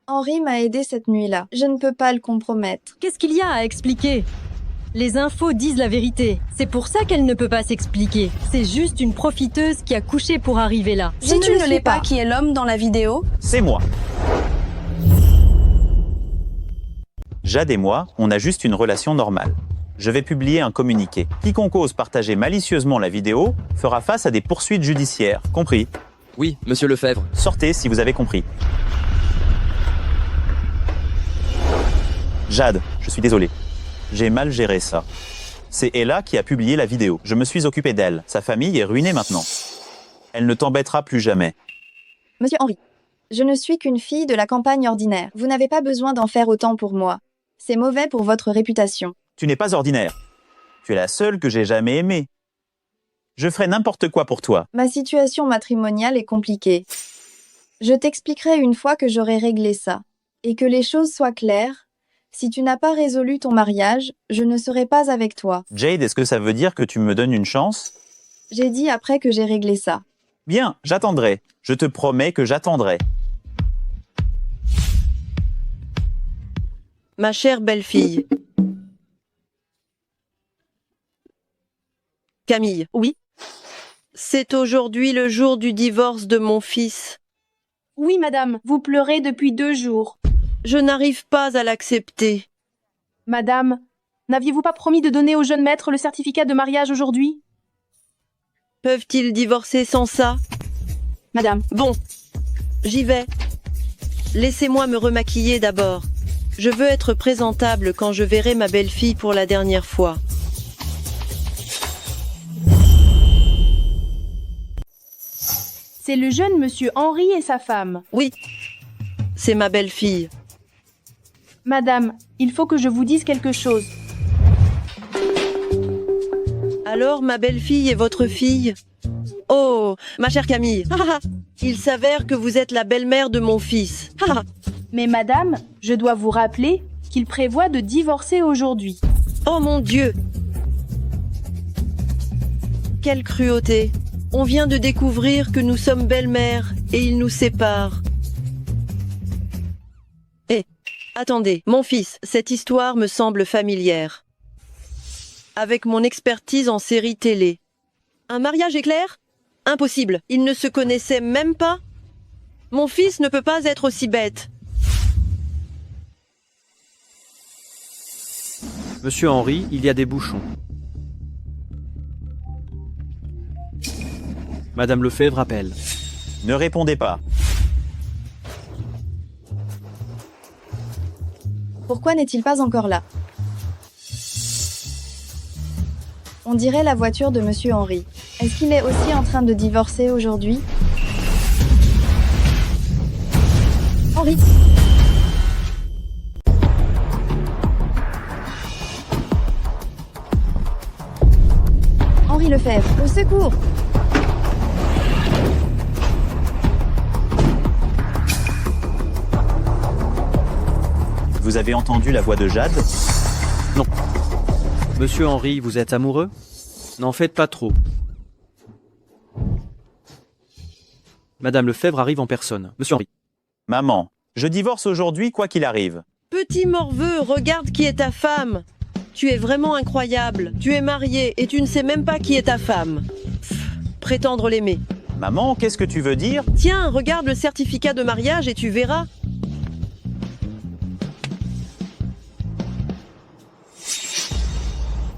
Henry m'a aidé cette nuit-là. Je ne peux pas le compromettre. Qu'est-ce qu'il y a à expliquer? Les infos disent la vérité. C'est pour ça qu'elle ne peut pas s'expliquer. C'est juste une profiteuse qui a couché pour arriver là. Si tu ne l'es pas, qui est l'homme dans la vidéo? C'est moi. Jade et moi, on a juste une relation normale. Je vais publier un communiqué. Quiconque ose partager malicieusement la vidéo fera face à des poursuites judiciaires. Compris? Oui, monsieur Lefebvre. Sortez si vous avez compris. Jade, je suis désolé. J'ai mal géré ça. C'est Ella qui a publié la vidéo. Je me suis occupé d'elle. Sa famille est ruinée maintenant. Elle ne t'embêtera plus jamais. Monsieur Henry, je ne suis qu'une fille de la campagne ordinaire. Vous n'avez pas besoin d'en faire autant pour moi. C'est mauvais pour votre réputation. Tu n'es pas ordinaire. Tu es la seule que j'ai jamais aimée. Je ferai n'importe quoi pour toi. Ma situation matrimoniale est compliquée. Je t'expliquerai une fois que j'aurai réglé ça. Et que les choses soient claires. Si tu n'as pas résolu ton mariage, je ne serai pas avec toi. Jade, est-ce que ça veut dire que tu me donnes une chance? J'ai dit après que j'ai réglé ça. Bien, j'attendrai. Je te promets que j'attendrai. Ma chère belle-fille. Camille. Oui. C'est aujourd'hui le jour du divorce de mon fils. Oui, madame, vous pleurez depuis 2 jours. Je n'arrive pas à l'accepter. Madame, n'aviez-vous pas promis de donner au jeune maître le certificat de mariage aujourd'hui? Peuvent-ils divorcer sans ça? Madame. Bon, j'y vais. Laissez-moi me remaquiller d'abord. Je veux être présentable quand je verrai ma belle-fille pour la dernière fois. C'est le jeune monsieur Henry et sa femme. Oui, c'est ma belle-fille. Madame, il faut que je vous dise quelque chose. Alors, ma belle-fille est votre fille? Oh, ma chère Camille. Il s'avère que vous êtes la belle-mère de mon fils. Mais madame, je dois vous rappeler qu'il prévoit de divorcer aujourd'hui. Oh mon Dieu! Quelle cruauté! On vient de découvrir que nous sommes belle-mère et il nous sépare. Attendez, mon fils, cette histoire me semble familière. Avec mon expertise en série télé. Un mariage éclair? Impossible, ils ne se connaissaient même pas? Mon fils ne peut pas être aussi bête. Monsieur Henry, il y a des bouchons. Madame Lefebvre appelle. Ne répondez pas. Pourquoi n'est-il pas encore là? On dirait la voiture de Monsieur Henry. Est-ce qu'il est aussi en train de divorcer aujourd'hui? Henry! Henry Lefebvre, au secours! Vous avez entendu la voix de Jade? Non. Monsieur Henry, vous êtes amoureux? N'en faites pas trop. Madame Lefebvre arrive en personne. Monsieur Henry. Maman, je divorce aujourd'hui quoi qu'il arrive. Petit morveux, regarde qui est ta femme. Tu es vraiment incroyable. Tu es marié et tu ne sais même pas qui est ta femme. Pff, prétendre l'aimer. Maman, qu'est-ce que tu veux dire? Tiens, regarde le certificat de mariage et tu verras.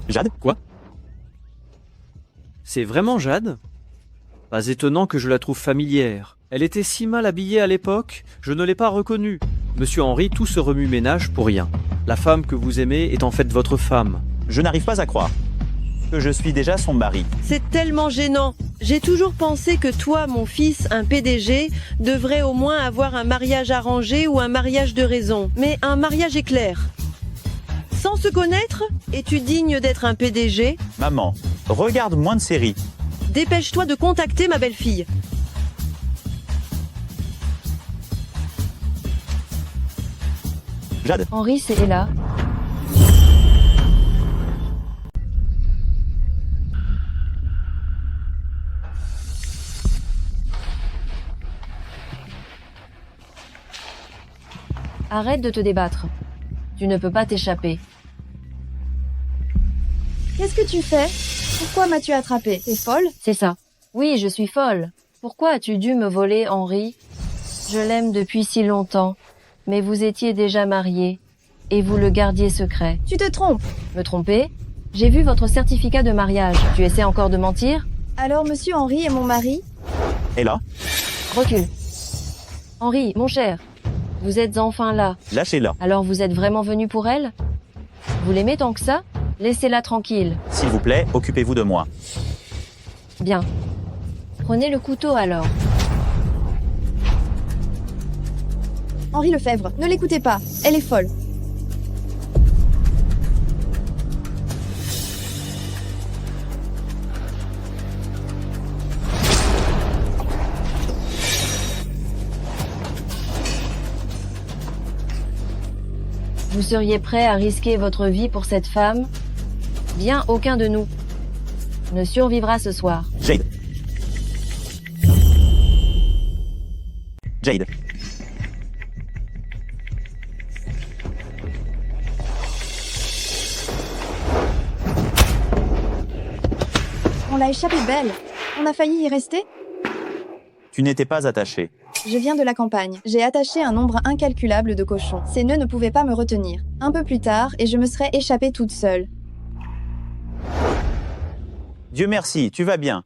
Jade? Quoi? C'est vraiment Jade? Pas étonnant que je la trouve familière. Elle était si mal habillée à l'époque, je ne l'ai pas reconnue. Monsieur Henry, tout ce remue-ménage pour rien. La femme que vous aimez est en fait votre femme. Je n'arrive pas à croire que je suis déjà son mari. C'est tellement gênant. J'ai toujours pensé que toi, mon fils, un PDG, devrais au moins avoir un mariage arrangé ou un mariage de raison. Mais un mariage éclair. Sans se connaître, es-tu digne d'être un PDG? Maman, regarde moins de séries. Dépêche-toi de contacter ma belle-fille. Jade. Henry, c'est Ella. Arrête de te débattre. Tu ne peux pas t'échapper. Qu'est-ce que tu fais? Pourquoi m'as-tu attrapé? T'es folle? C'est ça. Oui, je suis folle. Pourquoi as-tu dû me voler, Henry? Je l'aime depuis si longtemps, mais vous étiez déjà mariés, et vous le gardiez secret. Tu te trompes. Me tromper? J'ai vu votre certificat de mariage. Tu essaies encore de mentir? Alors Monsieur Henry est mon mari? Et là? Recule. Henry, mon cher, vous êtes enfin là. Lâchez-la. Alors vous êtes vraiment venu pour elle? Vous l'aimez tant que ça? Laissez-la tranquille. S'il vous plaît, occupez-vous de moi. Bien. Prenez le couteau alors. Henry Lefebvre, ne l'écoutez pas. Elle est folle. Vous seriez prêt à risquer votre vie pour cette femme? Bien, aucun de nous ne survivra ce soir. Jade. Jade. On l'a échappé belle. On a failli y rester? Tu n'étais pas attaché. Je viens de la campagne. J'ai attaché un nombre incalculable de cochons. Ces nœuds ne pouvaient pas me retenir. Un peu plus tard, et je me serais échappée toute seule. Dieu merci, tu vas bien.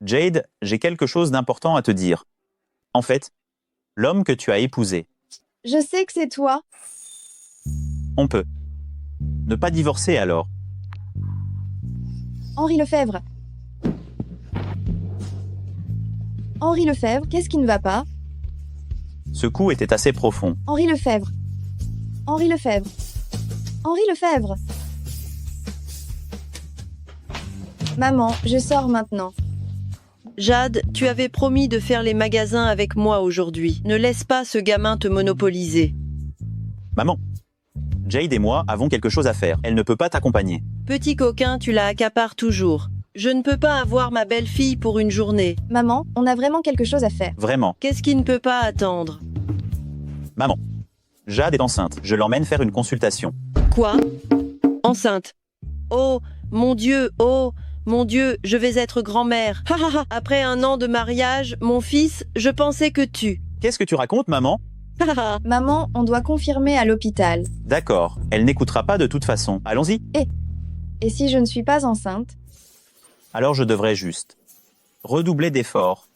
Jade, j'ai quelque chose d'important à te dire. En fait, l'homme que tu as épousé, Je sais que c'est toi. on peut ne pas divorcer alors. Henry Lefebvre. Henry Lefebvre, qu'est-ce qui ne va pas? Ce coup était assez profond. Henry Lefebvre. Henry Lefebvre. Henry Lefebvre. Maman, je sors maintenant. Jade, tu avais promis de faire les magasins avec moi aujourd'hui. Ne laisse pas ce gamin te monopoliser. Maman, Jade et moi avons quelque chose à faire. Elle ne peut pas t'accompagner. Petit coquin, tu la accapares toujours. Je ne peux pas avoir ma belle-fille pour une journée. Maman, on a vraiment quelque chose à faire. Vraiment. Qu'est-ce qui ne peut pas attendre? Maman, Jade est enceinte. Je l'emmène faire une consultation. Quoi? Enceinte? Oh, mon Dieu, je vais être grand-mère. Ha, ha, ha. Après 1 an de mariage, mon fils, je pensais que tu... Qu'est-ce que tu racontes, maman? Maman, on doit confirmer à l'hôpital. D'accord, elle n'écoutera pas de toute façon. Allons-y. Et si je ne suis pas enceinte? Alors je devrais juste redoubler d'efforts.